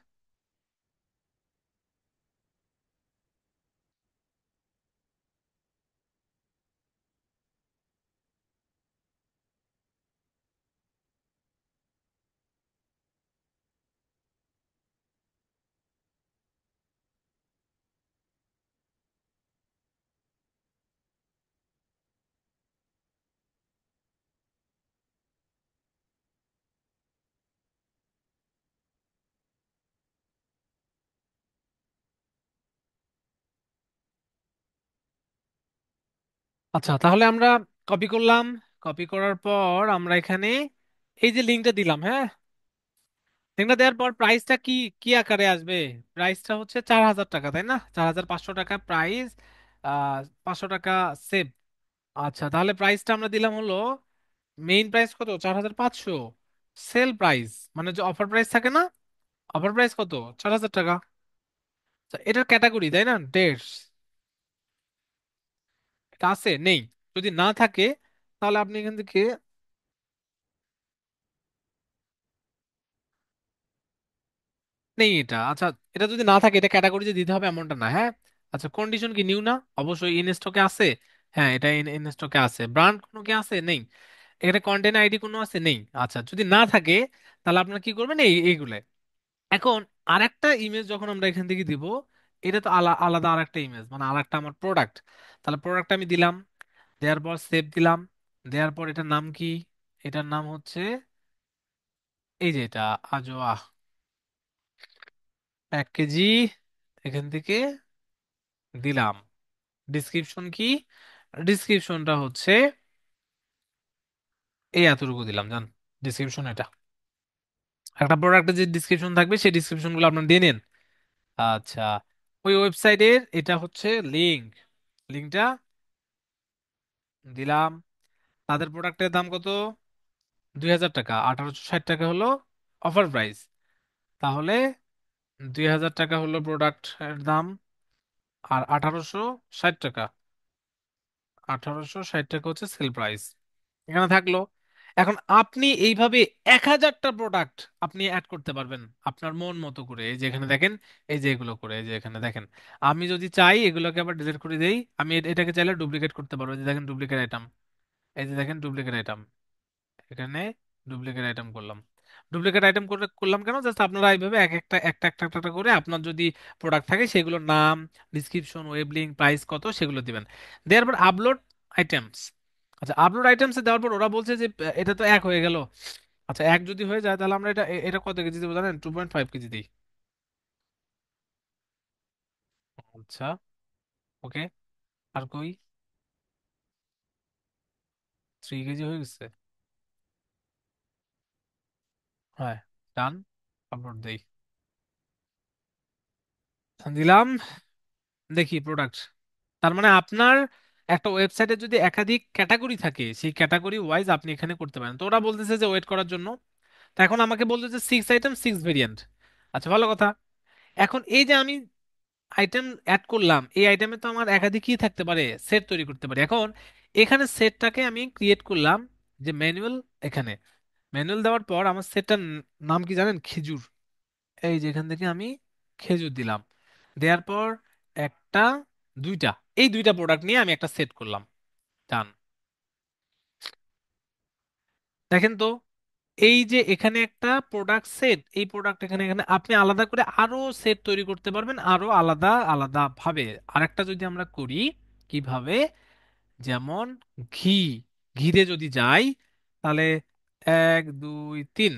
আচ্ছা, তাহলে আমরা কপি করলাম। কপি করার পর আমরা এখানে এই যে লিঙ্কটা দিলাম, হ্যাঁ। লিঙ্কটা দেওয়ার পর প্রাইসটা কি কি আকারে আসবে? প্রাইসটা হচ্ছে 4,000 টাকা, তাই না? 4,500 টাকা প্রাইস, 500 টাকা সেভ। আচ্ছা, তাহলে প্রাইসটা আমরা দিলাম হলো, মেইন প্রাইস কত? 4,500। সেল প্রাইস মানে যে অফার প্রাইস থাকে না, অফার প্রাইস কত? 4,000 টাকা। আচ্ছা, এটার ক্যাটাগরি, তাই না, ডেটস, এটা আছে নেই? যদি না থাকে তাহলে আপনি এখান থেকে নেই এটা। আচ্ছা, এটা যদি না থাকে, এটা ক্যাটাগরি যে দিতে হবে এমনটা না, হ্যাঁ। আচ্ছা, কন্ডিশন কি নিউ না? অবশ্যই। ইন স্টকে আছে? হ্যাঁ, এটা ইন স্টকে আছে। ব্র্যান্ড কোনো কি আছে? নেই। এখানে কন্টেন্ট আইডি কোনো আছে? নেই। আচ্ছা, যদি না থাকে তাহলে আপনারা কি করবেন? এইগুলো। এখন আরেকটা ইমেজ যখন আমরা এখান থেকে দিব, এটা তো আলাদা আরেকটা ইমেজ, মানে আরেকটা আমার প্রোডাক্ট। তাহলে প্রোডাক্ট আমি দিলাম, দেওয়ার পর সেভ দিলাম। দেওয়ার পর এটার নাম কি? এটার নাম হচ্ছে এই যে এটা, আজোয়া 1 কেজি, এখান থেকে দিলাম। ডিসক্রিপশন কি? ডিসক্রিপশনটা হচ্ছে এই এতটুকু দিলাম, জান। ডিসক্রিপশন এটা, একটা প্রোডাক্টের যে ডিসক্রিপশন থাকবে সেই ডিসক্রিপশন গুলো আপনার দিয়ে নেন। আচ্ছা, ওই ওয়েবসাইটের এটা হচ্ছে লিংক, লিঙ্কটা দিলাম। তাদের প্রোডাক্টের দাম কত? 2,000 টাকা। 1,860 টাকা হলো অফার প্রাইস। তাহলে 2,000 টাকা হলো প্রোডাক্টের দাম, আর 1,860 টাকা, 1,860 টাকা হচ্ছে সেল প্রাইস। এখানে থাকলো। এখন আপনি এইভাবে 1,000টা প্রোডাক্ট আপনি অ্যাড করতে পারবেন আপনার মন মতো করে। এই যে এখানে দেখেন, এই যে এগুলো করে, এই যে এখানে দেখেন। আমি যদি চাই এগুলোকে আবার ডিলিট করে দেই, আমি এটাকে চাইলে ডুপ্লিকেট করতে পারবো। এই যে দেখেন ডুপ্লিকেট আইটেম, এই যে দেখেন ডুপ্লিকেট আইটেম, এখানে ডুপ্লিকেট আইটেম করলাম। ডুপ্লিকেট আইটেম করে করলাম কেন? জাস্ট আপনারা এইভাবে এক একটা একটা একটা একটা একটা করে আপনার যদি প্রোডাক্ট থাকে সেগুলোর নাম, ডিসক্রিপশন, ওয়েব লিঙ্ক, প্রাইস কত, সেগুলো দিবেন। দেওয়ার পর আপলোড আইটেমস। আচ্ছা, আপলোড আইটেমস দেওয়ার পর ওরা বলছে যে এটা তো 1 হয়ে গেল। আচ্ছা, 1 যদি হয়ে যায় তাহলে আমরা এটা কত কেজি দেবো জানেন? 2.5 কেজি দিই। আচ্ছা, ওকে। আর কই? 3 কেজি হয়ে গেছে। হ্যাঁ, ডান। আপলোড দেই, দিলাম। দেখি প্রোডাক্ট। তার মানে আপনার একটা ওয়েবসাইটে যদি একাধিক ক্যাটাগরি থাকে, সেই ক্যাটাগরি ওয়াইজ আপনি এখানে করতে পারেন। তো ওরা বলতেছে যে ওয়েট করার জন্য। তো এখন আমাকে বলতেছে 6 আইটেম 6 ভেরিয়েন্ট। আচ্ছা, ভালো কথা। এখন এই যে আমি আইটেম অ্যাড করলাম, এই আইটেমে তো আমার একাধিক কি থাকতে পারে? সেট তৈরি করতে পারি। এখন এখানে সেটটাকে আমি ক্রিয়েট করলাম, যে ম্যানুয়াল। এখানে ম্যানুয়াল দেওয়ার পর আমার সেটটার নাম কি জানেন? খেজুর। এই যে এখান থেকে আমি খেজুর দিলাম। দেওয়ার পর একটা দুইটা, এই দুইটা প্রোডাক্ট নিয়ে আমি একটা সেট করলাম। ডান। দেখেন তো, এই যে এখানে একটা প্রোডাক্ট সেট, এই প্রোডাক্ট এখানে এখানে আপনি আলাদা করে আরো সেট তৈরি করতে পারবেন, আরো আলাদা আলাদা ভাবে। আরেকটা যদি আমরা করি, কিভাবে, যেমন ঘি, ঘিরে যদি যাই, তাহলে 1 2 3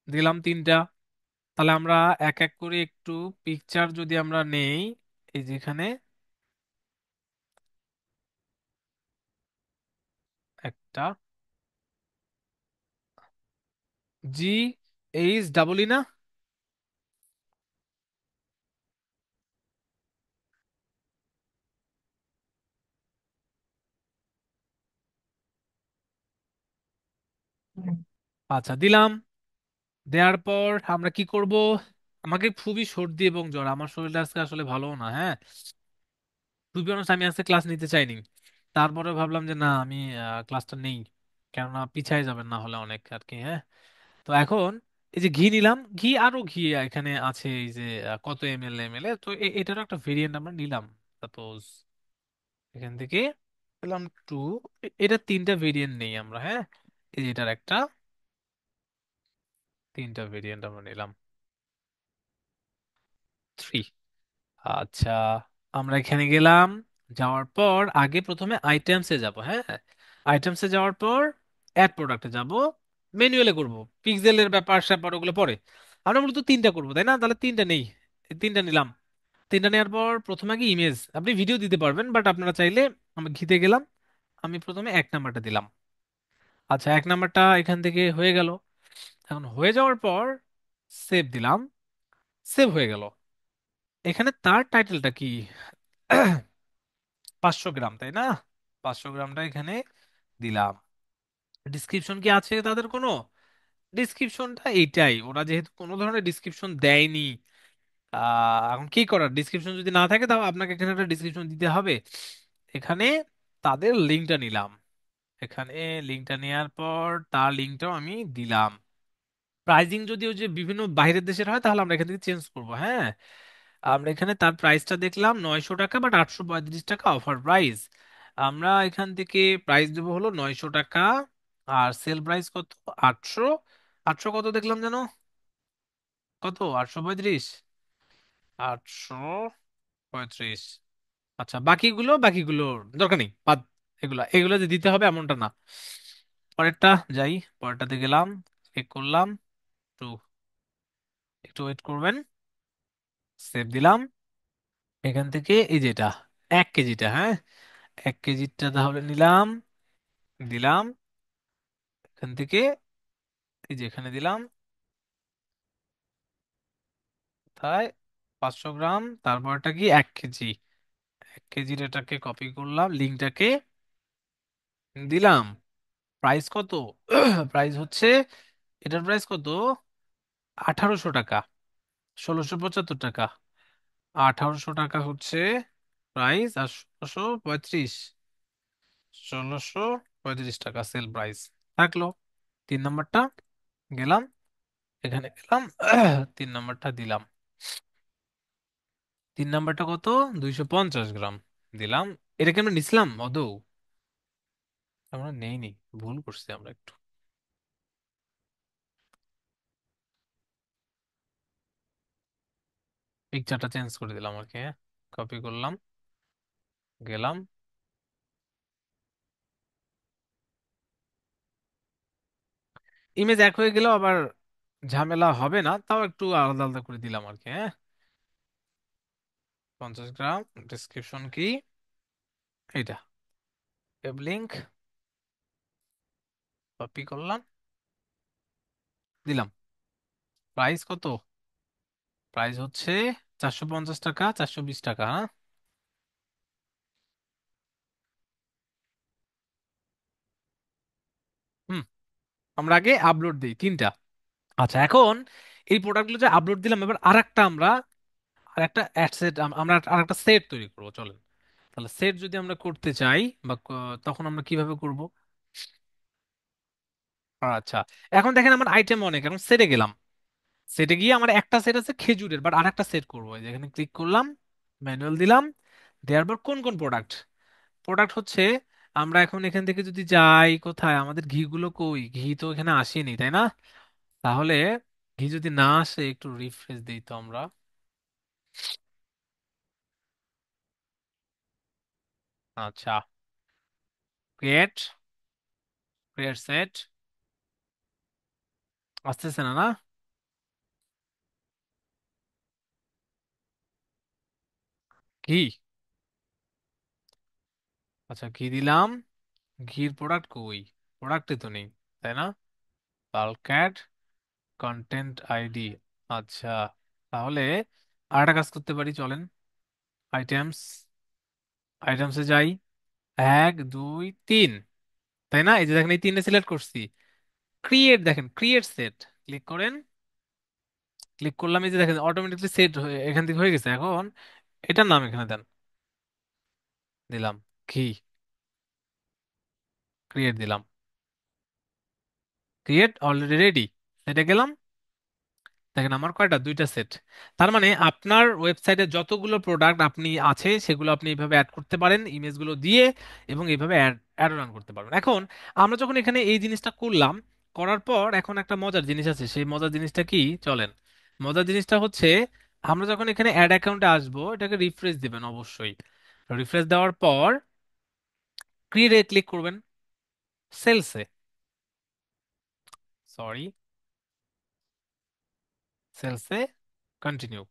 দিলাম তিনটা। তাহলে আমরা এক এক করে একটু পিকচার যদি আমরা নেই, এই যেখানে একটা GHEE না? হুম। আচ্ছা, দিলাম। দেওয়ার পর আমরা কি করব? আমাকে খুবই সর্দি এবং জ্বর, আমার শরীরটা আজকে আসলে ভালো না, হ্যাঁ। টু বি অনেস্ট, আমি আজকে ক্লাস নিতে চাইনি। তারপরে ভাবলাম যে না, আমি ক্লাসটা নেই, কেননা পিছায় যাবেন না হলে অনেক আর কি, হ্যাঁ। তো এখন এই যে ঘি নিলাম, ঘি আরো ঘি এখানে আছে, এই যে কত এম এল তো এটারও একটা ভেরিয়েন্ট আমরা নিলাম। সাপোজ এখান থেকে পেলাম 2। এটা তিনটা ভেরিয়েন্ট নেই আমরা, হ্যাঁ। এই যে এটার একটা, তিনটা ভেরিয়েন্ট আমরা নিলাম 3। আচ্ছা, আমরা এখানে গেলাম, যাওয়ার পর আগে প্রথমে আইটেমসে যাব, হ্যাঁ। আইটেমসে যাওয়ার পর অ্যাড প্রোডাক্টে যাব, ম্যানুয়ালে করব, পিক্সেলের ব্যাপার স্যাপার ওগুলো পরে। আমরা মূলত তিনটা করবো, তাই না? তাহলে তিনটা নেই, এই তিনটা নিলাম। তিনটা নেওয়ার পর প্রথমে আগে ইমেজ, আপনি ভিডিও দিতে পারবেন, বাট আপনারা চাইলে, আমি ঘিতে গেলাম, আমি প্রথমে 1 নাম্বারটা দিলাম। আচ্ছা, 1 নাম্বারটা এখান থেকে হয়ে গেল। এখন হয়ে যাওয়ার পর সেভ দিলাম, সেভ হয়ে গেল। এখানে তার টাইটেলটা কি? 500 গ্রাম, তাই না? 500 গ্রামটা এখানে দিলাম। ডিসক্রিপশন কি আছে তাদের কোনো? ডিসক্রিপশনটা এইটাই, ওরা যেহেতু কোনো ধরনের ডিসক্রিপশন দেয়নি, এখন কি করার, ডিসক্রিপশন যদি না থাকে তাহলে আপনাকে এখানে একটা ডিসক্রিপশন দিতে হবে। এখানে তাদের লিঙ্কটা নিলাম, এখানে লিঙ্কটা নেওয়ার পর তার লিঙ্কটাও আমি দিলাম। প্রাইজিং যদি ওই যে বিভিন্ন বাইরের দেশের হয় তাহলে আমরা এখান থেকে চেঞ্জ করবো, হ্যাঁ। আমরা এখানে তার প্রাইসটা দেখলাম 900 টাকা, বাট 835 টাকা অফার প্রাইস। আমরা এখান থেকে প্রাইস দেবো হলো 900 টাকা, আর সেল প্রাইস কত? 800। 800 কত দেখলাম যেন, কত, 835, 835। আচ্ছা, বাকিগুলো দরকার নেই, বাদ। এগুলা এগুলো যে দিতে হবে এমনটা না। পরেরটা যাই, পরেরটাতে গেলাম, চেক করলাম, একটু একটু ওয়েট করবেন। সেভ দিলাম। এখান থেকে এই যেটা 1 কেজিটা, হ্যাঁ, 1 কেজিটা তাহলে নিলাম, দিলাম। এখান থেকে এই যে এখানে দিলাম, তাই 500 গ্রাম, তারপরটা কি 1 কেজি। 1 কেজির এটাকে কপি করলাম, লিঙ্কটাকে দিলাম। প্রাইস কত? প্রাইস হচ্ছে, এটার প্রাইস কত? 1800 টাকা, 1675 টাকা। 1800 টাকা হচ্ছে প্রাইস, আর 1635, 1635 টাকা সেল প্রাইস থাকলো। 3 নাম্বারটা গেলাম, এখানে গেলাম, 3 নাম্বারটা দিলাম। 3 নাম্বারটা কত? 250 গ্রাম দিলাম। এটাকে আমরা নিছিলাম আদৌ? আমরা নেইনি, ভুল করছি আমরা একটু। পিকচারটা চেঞ্জ করে দিলাম আর কি, কপি করলাম, গেলাম। ইমেজ এক হয়ে গেলেও আবার ঝামেলা হবে না, তাও একটু আলাদা আলাদা করে দিলাম আর কি, হ্যাঁ। 50 গ্রাম, ডিসক্রিপশন কি, এটা ওয়েব লিঙ্ক, কপি করলাম, দিলাম। প্রাইস কত? প্রাইস হচ্ছে 450 টাকা, 420 টাকা, হ্যাঁ। হুম। আমরা আগে আপলোড দিই তিনটা। আচ্ছা, এখন এই প্রোডাক্টগুলো যে আপলোড দিলাম, এবার আরেকটা আমরা, আরেকটা অ্যাড সেট, আমরা আরেকটা সেট তৈরি করবো, চলেন। তাহলে সেট যদি আমরা করতে চাই, বা তখন আমরা কিভাবে করব? আচ্ছা, এখন দেখেন আমার আইটেম অনেক, এখন সেটে গেলাম। সেটে গিয়ে আমার একটা সেট আছে খেজুরের, বাট আরেকটা সেট করবো, এই যে এখানে ক্লিক করলাম, ম্যানুয়াল দিলাম। দেওয়ার পর কোন কোন প্রোডাক্ট, প্রোডাক্ট হচ্ছে আমরা এখন এখান থেকে যদি যাই কোথায়, আমাদের ঘিগুলো কই, ঘি তো এখানে আসেনি তাই না? তাহলে ঘি যদি না আসে একটু রিফ্রেশ দিই তো আমরা। আচ্ছা, ক্রিয়েট, ক্রিয়েট সেট, আসতেছে না না? ঘি, আচ্ছা ঘি দিলাম। ঘির প্রোডাক্ট কই, প্রোডাক্টে তো নেই তাই না? Bulk add, content ID. আচ্ছা, তাহলে আরেকটা কাজ করতে পারি, চলেন আইটেমস, আইটেমসে যাই। 1 2 3, তাই না? এই যে দেখেন এই তিনটে সিলেক্ট করছি। ক্রিয়েট, দেখেন ক্রিয়েট সেট, ক্লিক করেন। ক্লিক করলাম, এই যে দেখেন অটোমেটিকলি সেট হয়ে এখান থেকে হয়ে গেছে। এখন এটার নাম এখানে দেন, দিলাম ঘি, ক্রিয়েট দিলাম, ক্রিয়েট অলরেডি রেডি, সেটে গেলাম। দেখেন আমার কয়টা, 2টা সেট। তার মানে আপনার ওয়েবসাইটে যতগুলো প্রোডাক্ট আপনি আছে সেগুলো আপনি এইভাবে অ্যাড করতে পারেন ইমেজগুলো দিয়ে, এবং এইভাবে অ্যাড অ্যাড রান করতে পারবেন। এখন আমরা যখন এখানে এই জিনিসটা করলাম, করার পর এখন একটা মজার জিনিস আছে। সেই মজার জিনিসটা কি, চলেন। মজার জিনিসটা হচ্ছে আমরা যখন এখানে অ্যাড অ্যাকাউন্টে আসবো, এটাকে রিফ্রেশ দিবেন অবশ্যই। রিফ্রেশ দেওয়ার পর ক্রিয়েটে ক্লিক করবেন, সেলসে, সরি, সেলসে কন্টিনিউ।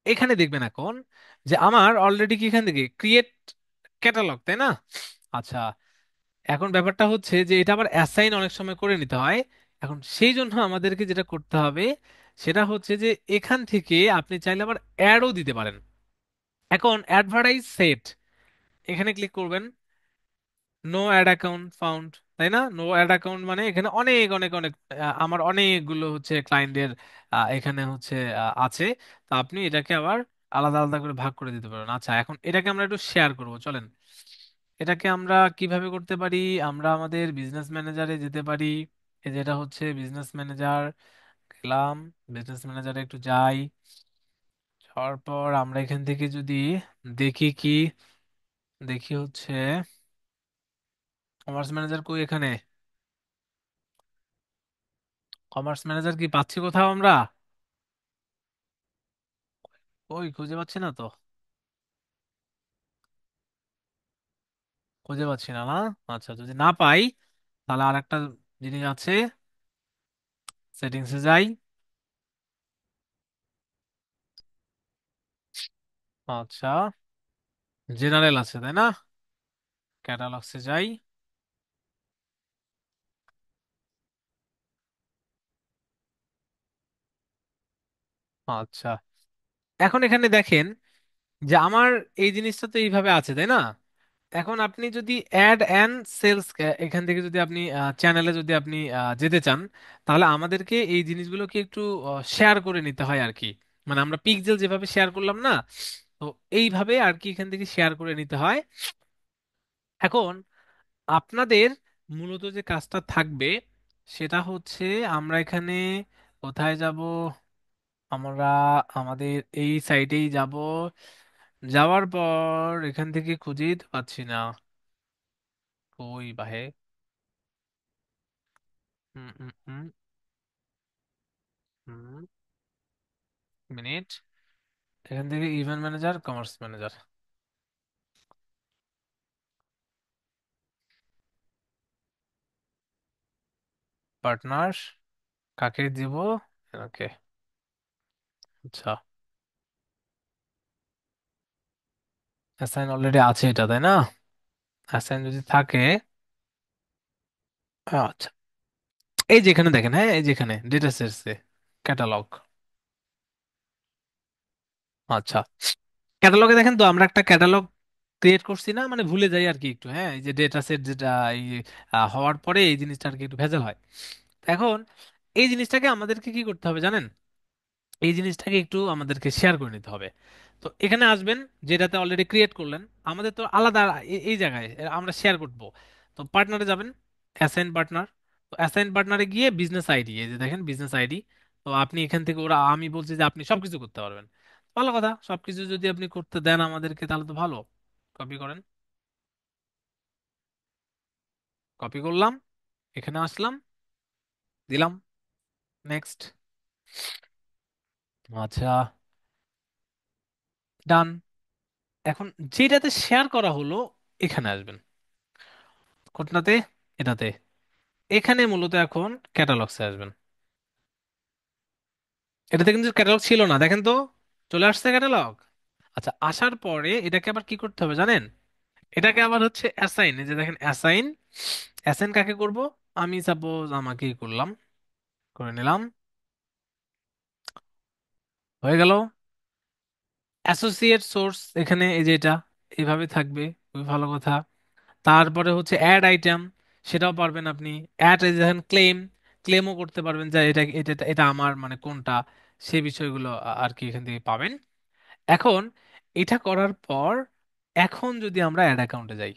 এখানে দেখবেন এখন যে আমার অলরেডি কি এখান থেকে ক্রিয়েট ক্যাটালগ, তাই না? আচ্ছা, এখন ব্যাপারটা হচ্ছে যে এটা আবার অ্যাসাইন অনেক সময় করে নিতে হয়। এখন সেই জন্য আমাদেরকে যেটা করতে হবে সেটা হচ্ছে যে এখান থেকে আপনি চাইলে আবার অ্যাডও দিতে পারেন। এখন অ্যাডভার্টাইজ সেট, এখানে ক্লিক করবেন। নো অ্যাড অ্যাকাউন্ট ফাউন্ড, তাই না? নো অ্যাড অ্যাকাউন্ট মানে এখানে অনেক অনেক অনেক আমার অনেকগুলো হচ্ছে ক্লায়েন্টের এখানে হচ্ছে আছে। তো আপনি এটাকে আবার আলাদা আলাদা করে ভাগ করে দিতে পারবেন। আচ্ছা, এখন এটাকে আমরা একটু শেয়ার করব, চলেন। এটাকে আমরা কিভাবে করতে পারি, আমরা আমাদের বিজনেস ম্যানেজারে যেতে পারি। এই যেটা হচ্ছে বিজনেস ম্যানেজার, গেলাম, বিজনেস ম্যানেজারে একটু যাই। যাওয়ার পর আমরা এখান থেকে যদি দেখি কি, দেখি হচ্ছে কমার্স ম্যানেজার কই এখানে, কমার্স ম্যানেজার কি পাচ্ছি কোথাও আমরা? ওই খুঁজে পাচ্ছি না তো, খুঁজে পাচ্ছি না না। আচ্ছা, যদি না পাই তাহলে আর একটা জিনিস আছে, সেটিংসে যাই। আচ্ছা, জেনারেল আছে তাই না? ক্যাটালগসে যাই। আচ্ছা, এখন এখানে দেখেন যে আমার এই জিনিসটা তো এইভাবে আছে তাই না? এখন আপনি যদি অ্যাড অ্যান্ড সেলস, এখান থেকে যদি আপনি চ্যানেলে যদি আপনি যেতে চান, তাহলে আমাদেরকে এই জিনিসগুলোকে একটু শেয়ার করে নিতে হয় আর কি। মানে আমরা পিক্সেল যেভাবে শেয়ার করলাম না, তো এইভাবে আর কি এখান থেকে শেয়ার করে নিতে হয়। এখন আপনাদের মূলত যে কাজটা থাকবে সেটা হচ্ছে আমরা এখানে কোথায় যাব, আমরা আমাদের এই সাইটেই যাব। যাওয়ার পর এখান থেকে খুঁজেই তো পাচ্ছি না, কই বাহে। হুম হুম হুম হুম, মিনিট, এখান থেকে event manager, commerce manager, partner, কাকে দিব, ওকে। আচ্ছা, অ্যাসাইন অলরেডি আছে এটা তাই না? অ্যাসাইন যদি থাকে, আচ্ছা, এই যেখানে দেখেন, হ্যাঁ এই যেখানে ডেটা সেটসে ক্যাটালগ। আচ্ছা, ক্যাটালগে দেখেন তো আমরা একটা ক্যাটালগ ক্রিয়েট করছি না, মানে ভুলে যাই আর কি একটু, হ্যাঁ এই যে ডেটা সেট যেটা এই হওয়ার পরে এই জিনিসটা আর কি একটু ভেজাল হয়। এখন এই জিনিসটাকে আমাদেরকে কি করতে হবে জানেন, এই জিনিসটাকে একটু আমাদেরকে শেয়ার করে নিতে হবে। তো এখানে আসবেন, যেটাতে অলরেডি ক্রিয়েট করলেন, আমাদের তো আলাদা এই জায়গায় আমরা শেয়ার করব। তো পার্টনারে যাবেন, অ্যাসাইন পার্টনার। তো অ্যাসাইন পার্টনারে গিয়ে বিজনেস আইডি, এই যে দেখেন বিজনেস আইডি, তো আপনি এখান থেকে ওরা, আমি বলছি যে আপনি সবকিছু করতে পারবেন। ভালো কথা, সবকিছু যদি আপনি করতে দেন আমাদেরকে তাহলে তো ভালো। কপি করেন, কপি করলাম, এখানে আসলাম, দিলাম, নেক্সট। আচ্ছা, ডান। এখন যেটাতে শেয়ার করা হলো এখানে আসবেন, কোনটাতে? এটাতে। এখানে মূলত এখন ক্যাটালগসে আসবেন। এটাতে কিন্তু ক্যাটালগ ছিল না, দেখেন তো, চলে আসছে ক্যাটালগ। আচ্ছা, আসার পরে এটাকে আবার কি করতে হবে জানেন? এটাকে আবার হচ্ছে অ্যাসাইন, এই যে দেখেন অ্যাসাইন। অ্যাসাইন কাকে করব? আমি সাপোজ আমাকেই করলাম, করে নিলাম, হয়ে গেল। অ্যাসোসিয়েট সোর্স এখানে এই যে এটা এইভাবে থাকবে, খুবই ভালো কথা। তারপরে হচ্ছে অ্যাড আইটেম, সেটাও পারবেন আপনি। অ্যাড এই যে দেখেন ক্লেম, ক্লেমও করতে পারবেন যে এটা এটা এটা এটা আমার মানে কোনটা, সেই বিষয়গুলো আর কি এখান থেকে পাবেন। এখন এটা করার পর, এখন যদি আমরা অ্যাড অ্যাকাউন্টে যাই,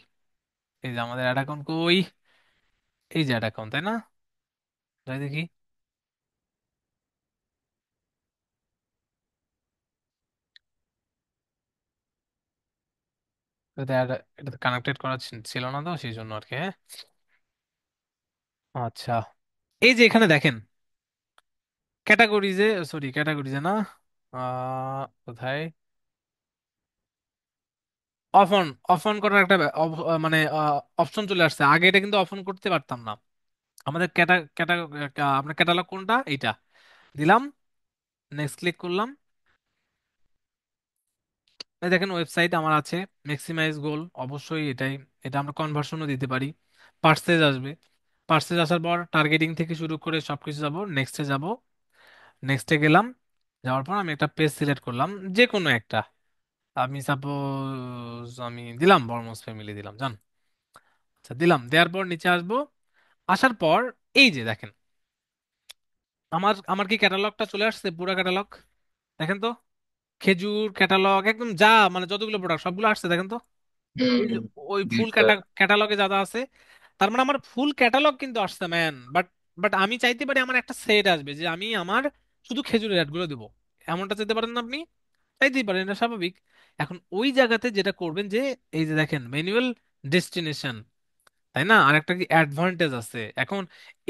এই যে আমাদের অ্যাড অ্যাকাউন্ট কই, এই যে অ্যাড অ্যাকাউন্ট, তাই না? যাই দেখি। এটাতে কানেক্টেড করা ছিল না তো সেই জন্য আর কি, হ্যাঁ। আচ্ছা, এই যে এখানে দেখেন ক্যাটাগরিজে, সরি ক্যাটাগরিজে না, কোথায়, অফ অন, অফ অন করার একটা মানে অপশন চলে আসছে। আগে এটা কিন্তু অফ অন করতে পারতাম না। আমাদের ক্যাটা ক্যাটা আপনার ক্যাটালগ কোনটা, এইটা দিলাম, নেক্সট ক্লিক করলাম। এই দেখেন ওয়েবসাইট আমার আছে, ম্যাক্সিমাইজ গোল, অবশ্যই এটাই। এটা আমরা কনভার্সনও দিতে পারি। পার্সেজ আসবে, পার্সেজ আসার পর টার্গেটিং থেকে শুরু করে সবকিছু যাব, নেক্সটে যাব। নেক্সটে গেলাম, যাওয়ার পর আমি একটা পেজ সিলেক্ট করলাম, যে কোনো একটা। আমি সাপোজ আমি দিলাম বর্মস ফ্যামিলি, দিলাম জান। আচ্ছা, দিলাম, দেওয়ার পর নিচে আসবো। আসার পর এই যে দেখেন আমার আমার কি ক্যাটালগটা চলে আসছে, পুরো ক্যাটালগ। দেখেন তো, খেজুর ক্যাটালগ একদম যা মানে যতগুলো প্রোডাক্ট সবগুলো আসছে, দেখেন তো। এই যে হুম। ওই জি ফুল স্যার। ক্যাটালগে যা যা আছে, তার মানে আমার ফুল ক্যাটালগ কিন্তু আসছে ম্যান। বাট বাট আমি চাইতে পারি আমার একটা সেট আসবে যে আমি আমার শুধু খেজুরের অ্যাডগুলো দেবো, এমনটা চাইতে পারেন না আপনি? চাইতেই পারেন, এটা স্বাভাবিক। এখন ওই জায়গাতে যেটা করবেন যে, এই যে দেখেন ম্যানুয়াল ডেস্টিনেশন, তাই না? আর একটা কি অ্যাডভান্টেজ আছে এখন,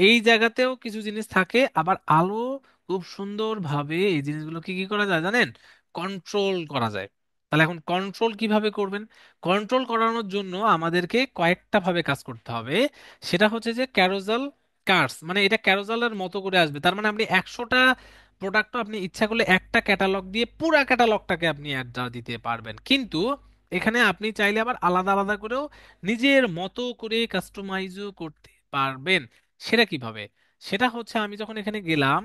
এই জায়গাতেও কিছু জিনিস থাকে, আবার আলো খুব সুন্দর ভাবে এই জিনিসগুলোকে কি করা যায় জানেন? কন্ট্রোল করা যায়। তাহলে এখন কন্ট্রোল কিভাবে করবেন? কন্ট্রোল করানোর জন্য আমাদেরকে কয়েকটা ভাবে কাজ করতে হবে। সেটা হচ্ছে যে ক্যারোজাল কার্স, মানে এটা ক্যারোজালের মতো করে আসবে। তার মানে আপনি 100টা প্রোডাক্টও আপনি ইচ্ছা করলে একটা ক্যাটালগ দিয়ে পুরা ক্যাটালগটাকে আপনি অ্যাড দিতে পারবেন, কিন্তু এখানে আপনি চাইলে আবার আলাদা আলাদা করেও নিজের মতো করে কাস্টমাইজও করতে পারবেন। সেটা কিভাবে? সেটা হচ্ছে আমি যখন এখানে গেলাম,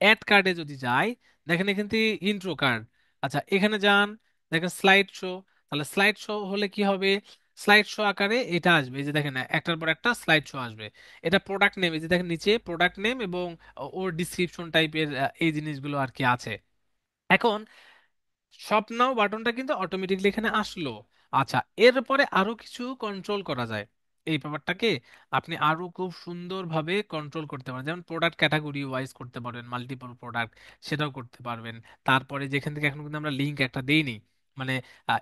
অ্যাড কার্ডে যদি যাই, দেখেন এখান থেকে ইন্ট্রো কার্ড। আচ্ছা, এখানে যান, দেখেন স্লাইড শো। তাহলে স্লাইড শো হলে কি হবে? স্লাইড শো আকারে এটা আসবে, এই যে দেখেন একটার পর একটা স্লাইড শো আসবে। এটা প্রোডাক্ট নেম, এই যে দেখেন নিচে প্রোডাক্ট নেম এবং ওর ডিসক্রিপশন টাইপের এই জিনিসগুলো আর কি আছে। এখন শপ নাও বাটনটা কিন্তু অটোমেটিকলি এখানে আসলো। আচ্ছা, এরপরে আরো কিছু কন্ট্রোল করা যায়। এই ব্যাপারটাকে আপনি আরো খুব সুন্দরভাবে কন্ট্রোল করতে পারেন, যেমন প্রোডাক্ট ক্যাটাগরি ওয়াইজ করতে পারবেন, মাল্টিপল প্রোডাক্ট, সেটাও করতে পারবেন। তারপরে যেখান থেকে এখন কিন্তু আমরা লিঙ্ক একটা দেইনি, মানে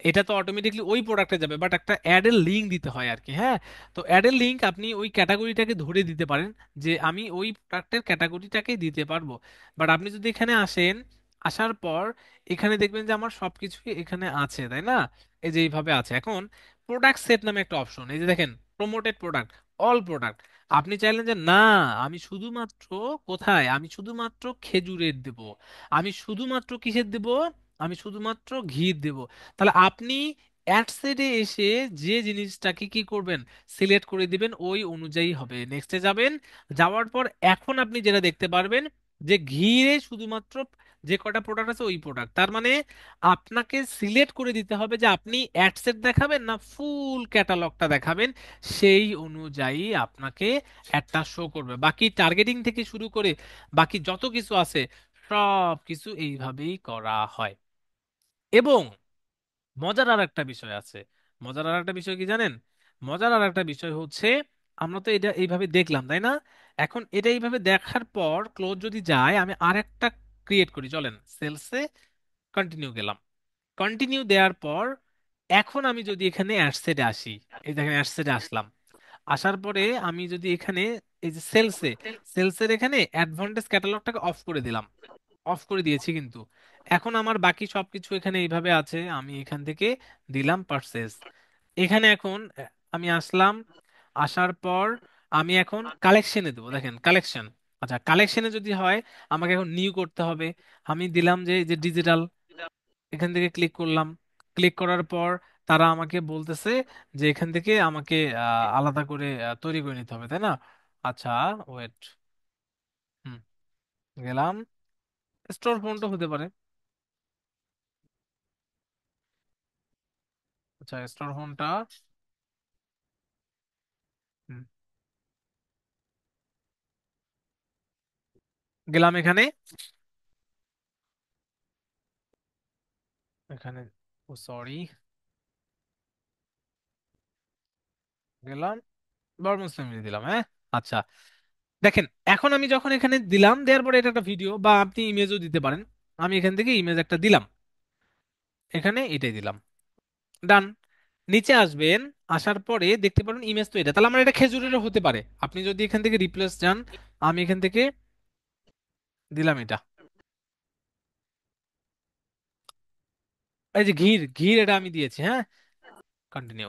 এটা তো অটোমেটিকলি ওই প্রোডাক্টে যাবে, বাট একটা অ্যাডের লিঙ্ক দিতে হয় আর কি, হ্যাঁ। তো অ্যাডের লিঙ্ক আপনি ওই ক্যাটাগরিটাকে ধরে দিতে পারেন, যে আমি ওই প্রোডাক্টের ক্যাটাগরিটাকে দিতে পারবো। বাট আপনি যদি এখানে আসেন, আসার পর এখানে দেখবেন যে আমার সবকিছুই এখানে আছে, তাই না? এই যে এইভাবে আছে। এখন প্রোডাক্ট সেট নামে একটা অপশন, এই যে দেখেন প্রমোটেড প্রোডাক্ট, অল প্রোডাক্ট। আপনি চাইলেন যে না, আমি শুধুমাত্র, কোথায়, আমি শুধুমাত্র খেজুরের দেব, আমি শুধুমাত্র কিসের দেব, আমি শুধুমাত্র ঘির দেব। তাহলে আপনি অ্যাড সেটে এসে যে জিনিসটাকে কি করবেন, সিলেক্ট করে দিবেন, ওই অনুযায়ী হবে। নেক্সটে যাবেন, যাওয়ার পর এখন আপনি যেটা দেখতে পারবেন যে ঘিরে শুধুমাত্র যে কটা প্রোডাক্ট আছে ওই প্রোডাক্ট। তার মানে আপনাকে সিলেক্ট করে দিতে হবে যে আপনি অ্যাডসেট দেখাবেন না ফুল ক্যাটালগটা দেখাবেন, সেই অনুযায়ী আপনাকে অ্যাডটা শো করবে। বাকি টার্গেটিং থেকে শুরু করে বাকি যত কিছু আছে সব কিছু এইভাবেই করা হয়। এবং মজার আর একটা বিষয় আছে। মজার আর একটা বিষয় কি জানেন? মজার আর একটা বিষয় হচ্ছে, আমরা তো এটা এইভাবে দেখলাম, তাই না? এখন এটা এইভাবে দেখার পর ক্লোজ যদি যায়, আমি আরেকটা ক্রিয়েট করি, চলেন সেলসে কন্টিনিউ গেলাম। কন্টিনিউ দেওয়ার পর এখন আমি যদি এখানে অ্যাডসেটে আসি, এই দেখেন অ্যাডসেটে আসলাম। আসার পরে আমি যদি এখানে এই যে সেলসে, সেলসের এখানে অ্যাডভান্টেজ ক্যাটালগটাকে অফ করে দিলাম, অফ করে দিয়েছি কিন্তু। এখন আমার বাকি সবকিছু এখানে এইভাবে আছে, আমি এখান থেকে দিলাম পারচেজ। এখানে এখন আমি আসলাম, আসার পর আমি এখন কালেকশনে দেবো, দেখেন কালেকশন। আচ্ছা কালেকশনে যদি হয় আমাকে এখন নিউ করতে হবে। আমি দিলাম যে যে ডিজিটাল, এখান থেকে ক্লিক করলাম। ক্লিক করার পর তারা আমাকে বলতেছে যে এখান থেকে আমাকে আলাদা করে তৈরি করে নিতে হবে, তাই না? আচ্ছা ওয়েট, হুম, গেলাম। স্টোর ফোনটা হতে পারে। আচ্ছা স্টোর ফোনটা, হুম, গেলাম এখানে, এখানে, ও সরি, গেলাম বর্মন ফ্যামিলি দিলাম, হ্যাঁ। আচ্ছা দেখেন, এখন আমি যখন এখানে দিলাম, দেওয়ার পরে এটা একটা ভিডিও বা আপনি ইমেজও দিতে পারেন। আমি এখান থেকে ইমেজ একটা দিলাম, এখানে এটাই দিলাম, ডান। নিচে আসবেন, আসার পরে দেখতে পারেন ইমেজ তো এটা, তাহলে আমার এটা খেজুরেরও হতে পারে। আপনি যদি এখান থেকে রিপ্লেস যান, আমি এখান থেকে দিলাম এটা, এই যে ঘির ঘির এটা আমি দিয়েছি, হ্যাঁ। কন্টিনিউ,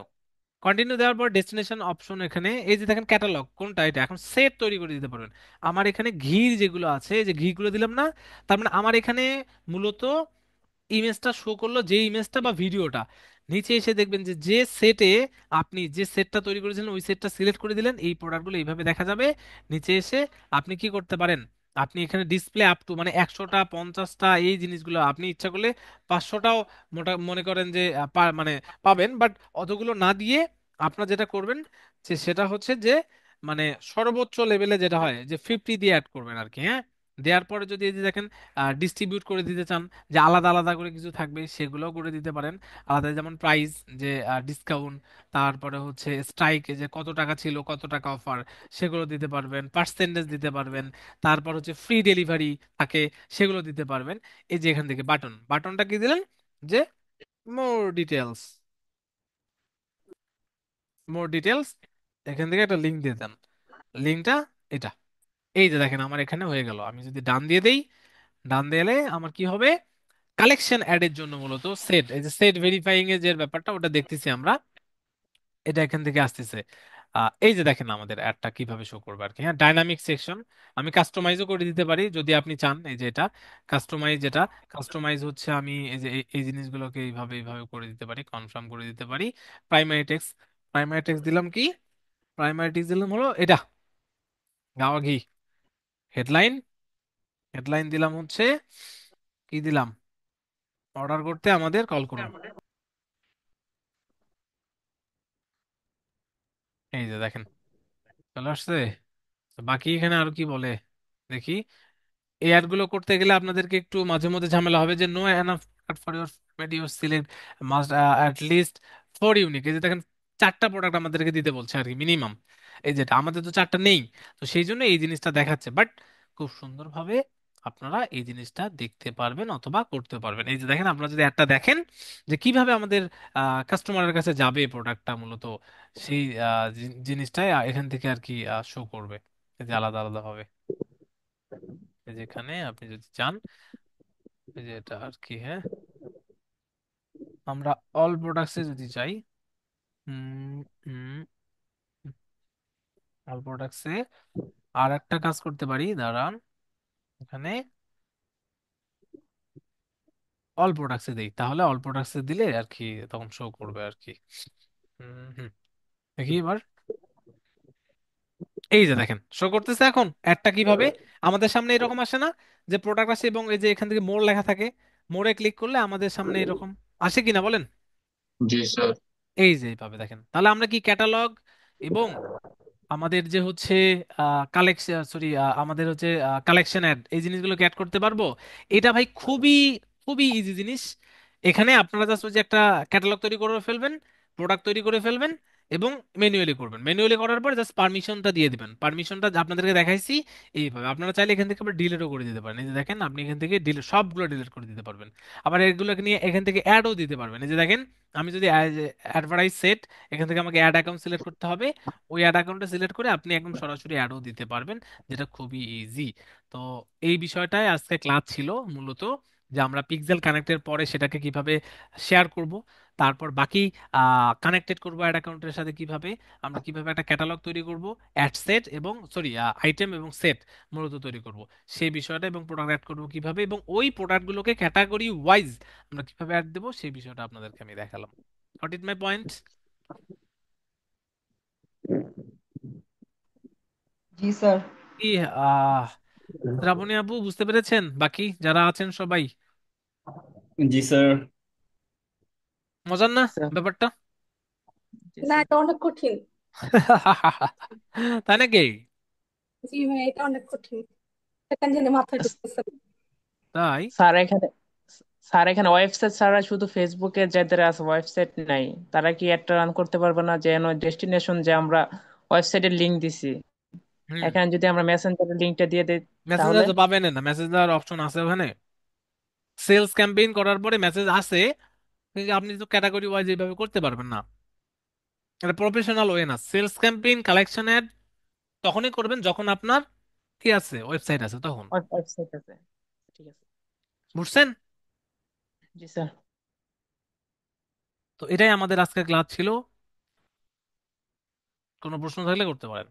কন্টিনিউ দেওয়ার পর ডেস্টিনেশন অপশন, এখানে এই যে দেখেন ক্যাটালগ কোনটা, এটা এখন সেট তৈরি করে দিতে পারবেন। আমার এখানে ঘির যেগুলো আছে, এই যে ঘিগুলো দিলাম না, তার মানে আমার এখানে মূলত ইমেজটা শো করলো, যে ইমেজটা বা ভিডিওটা। নিচে এসে দেখবেন যে যে সেটে আপনি যে সেটটা তৈরি করেছিলেন ওই সেটটা সিলেক্ট করে দিলেন, এই প্রোডাক্টগুলো এইভাবে দেখা যাবে। নিচে এসে আপনি কি করতে পারেন, আপনি এখানে ডিসপ্লে আপ টু মানে 100টা 50টা এই জিনিসগুলো আপনি ইচ্ছা করলে 500টাও মোটা মনে করেন যে মানে পাবেন, বাট অতগুলো না দিয়ে আপনার যেটা করবেন যে সেটা হচ্ছে যে মানে সর্বোচ্চ লেভেলে যেটা হয় যে 50 দিয়ে অ্যাড করবেন আর কি, হ্যাঁ। দেওয়ার পরে যদি এই যে দেখেন ডিস্ট্রিবিউট করে দিতে চান, যে আলাদা আলাদা করে কিছু থাকবে সেগুলোও করে দিতে পারেন আলাদা, যেমন প্রাইস, যে ডিসকাউন্ট, তারপরে হচ্ছে স্ট্রাইক, যে কত টাকা ছিল কত টাকা অফার, সেগুলো দিতে পারবেন, পার্সেন্টেজ দিতে পারবেন। তারপর হচ্ছে ফ্রি ডেলিভারি থাকে, সেগুলো দিতে পারবেন। এই যে এখান থেকে বাটনটা কি দিলেন, যে মোর ডিটেলস, মোর ডিটেলস, এখান থেকে একটা লিঙ্ক দিয়ে দেন। লিঙ্কটা এটা, এই যে দেখেন আমার এখানে হয়ে গেল। আমি যদি ডান দিয়ে দেই, ডান দিলে আমার কি হবে, কালেকশন অ্যাড এর জন্য মূলত সেট, এই যে সেট ভেরিফাইং এর যে ব্যাপারটা ওটা দেখতেছি আমরা, এটা এখান থেকে আসতেছে। এই যে দেখেন আমাদের অ্যাডটা কিভাবে শো করবে আর কি, হ্যাঁ। ডাইনামিক সেকশন আমি কাস্টমাইজও করে দিতে পারি যদি আপনি চান। এই যে এটা কাস্টমাইজ, যেটা কাস্টমাইজ হচ্ছে আমি এই যে এই জিনিসগুলোকে এইভাবে এইভাবে করে দিতে পারি, কনফার্ম করে দিতে পারি। প্রাইমারি টেক্সট, প্রাইমারি টেক্সট দিলাম কি, প্রাইমারি টেক্সট দিলাম হলো এটা, গাওয়া ঘি। হেডলাইন, হেডলাইন দিলাম হচ্ছে কি দিলাম, অর্ডার করতে আমাদের কল করুন। এই যে দেখেন চলে আসছে। তো বাকি এখানে আর কি বলে দেখি। এই অ্যাড গুলো করতে গেলে আপনাদেরকে একটু মাঝে মধ্যে ঝামেলা হবে, যে no enough for your video select must at least 4 unique, এই যে দেখেন 4টা প্রোডাক্ট আমাদেরকে দিতে বলছে আর কি মিনিমাম। এই যেটা আমাদের তো 4টা নেই, তো সেই জন্য এই জিনিসটা দেখাচ্ছে, বাট খুব সুন্দরভাবে আপনারা এই জিনিসটা দেখতে পারবেন অথবা করতে পারবেন। এই যে দেখেন আপনারা যদি একটা দেখেন যে কিভাবে আমাদের কাস্টমারের কাছে যাবে প্রোডাক্টটা মূলত, সেই জিনিসটাই এখান থেকে আর কি শো করবে, এই যে আলাদা আলাদা হবে। এই যেখানে আপনি যদি চান, এই যে এটা আর কি, হ্যাঁ। আমরা অল প্রোডাক্টসে যদি চাই, অল প্রোডাক্টসে আর একটা কাজ করতে পারি, দাঁড়ান, এখানে অল প্রোডাক্টসে দিই, তাহলে অল প্রোডাক্টসে দিলে আর কি তখন শো করবে আর কি। হুম, দেখি এবার, এই যে দেখেন শো করতেছে এখন অ্যাডটা কিভাবে আমাদের সামনে এরকম আসে না, যে প্রোডাক্ট আসে এবং এই যে এখান থেকে মোর লেখা থাকে, মোরে ক্লিক করলে আমাদের সামনে এরকম আসে কিনা বলেন। জি স্যার। এই যে এইভাবে দেখেন, তাহলে আমরা কি ক্যাটালগ এবং আমাদের যে হচ্ছে কালেকশন, সরি, আমাদের হচ্ছে কালেকশন অ্যাড, এই জিনিসগুলোকে অ্যাড করতে পারবো। এটা ভাই খুবই খুবই ইজি জিনিস। এখানে আপনারা জাস্ট ওই যে একটা ক্যাটালগ তৈরি করে ফেলবেন, প্রোডাক্ট তৈরি করে ফেলবেন, এবং ম্যানুয়ালি করবেন। ম্যানুয়ালি করার পর জাস্ট পারমিশনটা দিয়ে দিবেন। পারমিশনটা আপনাদেরকে দেখাইছি এইভাবে। আপনারা চাইলে এখান থেকে আবার ডিলিটও করে দিতে পারেন। এই যে দেখেন, আপনি এখান থেকে ডিলিট, সবগুলো ডিলিট করে দিতে পারবেন। আবার এগুলোকে নিয়ে এখান থেকে অ্যাডও দিতে পারবেন। এই যে দেখেন, আমি যদি অ্যাডভার্টাইজ সেট, এখান থেকে আমাকে অ্যাড অ্যাকাউন্ট সিলেক্ট করতে হবে। ওই অ্যাড অ্যাকাউন্টটা সিলেক্ট করে আপনি একদম সরাসরি অ্যাডও দিতে পারবেন, যেটা খুবই ইজি। তো এই বিষয়টাই আজকে ক্লাস ছিল মূলত, যে আমরা পিক্সেল কানেক্টের পরে সেটাকে কিভাবে শেয়ার করব, তারপর বাকি কানেক্টেড করবো অ্যাড অ্যাকাউন্টের সাথে কিভাবে, আমরা কিভাবে একটা ক্যাটালগ তৈরি করব, অ্যাড সেট এবং সরি আইটেম এবং সেট মূলত তৈরি করব সেই বিষয়টা, এবং প্রোডাক্ট অ্যাড করবো কিভাবে, এবং ওই প্রোডাক্টগুলোকে ক্যাটাগরি ওয়াইজ আমরা কিভাবে অ্যাড দেবো সেই বিষয়টা আপনাদেরকে আমি দেখালাম। What is my point? G sir. কি আহ শ্রাবণী আপু বুঝতে পেরেছেন? বাকি যারা আছেন সবাই জি স্যার। মজার না জি স্যার। ব্যাপারটা? জি না, স্যার। এটা অনেক কঠিন। তাই নাকি? জি ভাই, এটা অনেক কঠিন। সেখান জানি মাথায় ঢুকতেছে না। তাই? স্যার এখানে স্যার এখানে ওয়েবসাইট ছাড়া শুধু ফেসবুকে যাদের আছে ওয়েবসাইট নাই, তারা কি একটা রান করতে পারবে না? যেন ডেস্টিনেশন যে আমরা ওয়েবসাইটের লিংক দিছি, হুম। এখানে যদি আমরা মেসেঞ্জারের লিংকটা দিয়ে দিই তাহলে? মেসেঞ্জার তো পাবেন না, মেসেজ দেওয়ার অপশন আছে ওখানে। সেলস ক্যাম্পেইন করার পরে মেসেজ আসে, কিন্তু আপনি তো ক্যাটাগরি ওয়াইজ এইভাবে করতে পারবেন না। এটা প্রফেশনাল ওয়ে না। সেলস ক্যাম্পেইন কালেকশন অ্যাড তখনই করবেন যখন আপনার কি আছে, ওয়েবসাইট আছে তখন। ওয়েবসাইট আছে। ঠিক আছে। বুঝছেন? জি স্যার। তো এটাই আমাদের আজকের ক্লাস ছিল। কোনো প্রশ্ন থাকলে করতে পারেন।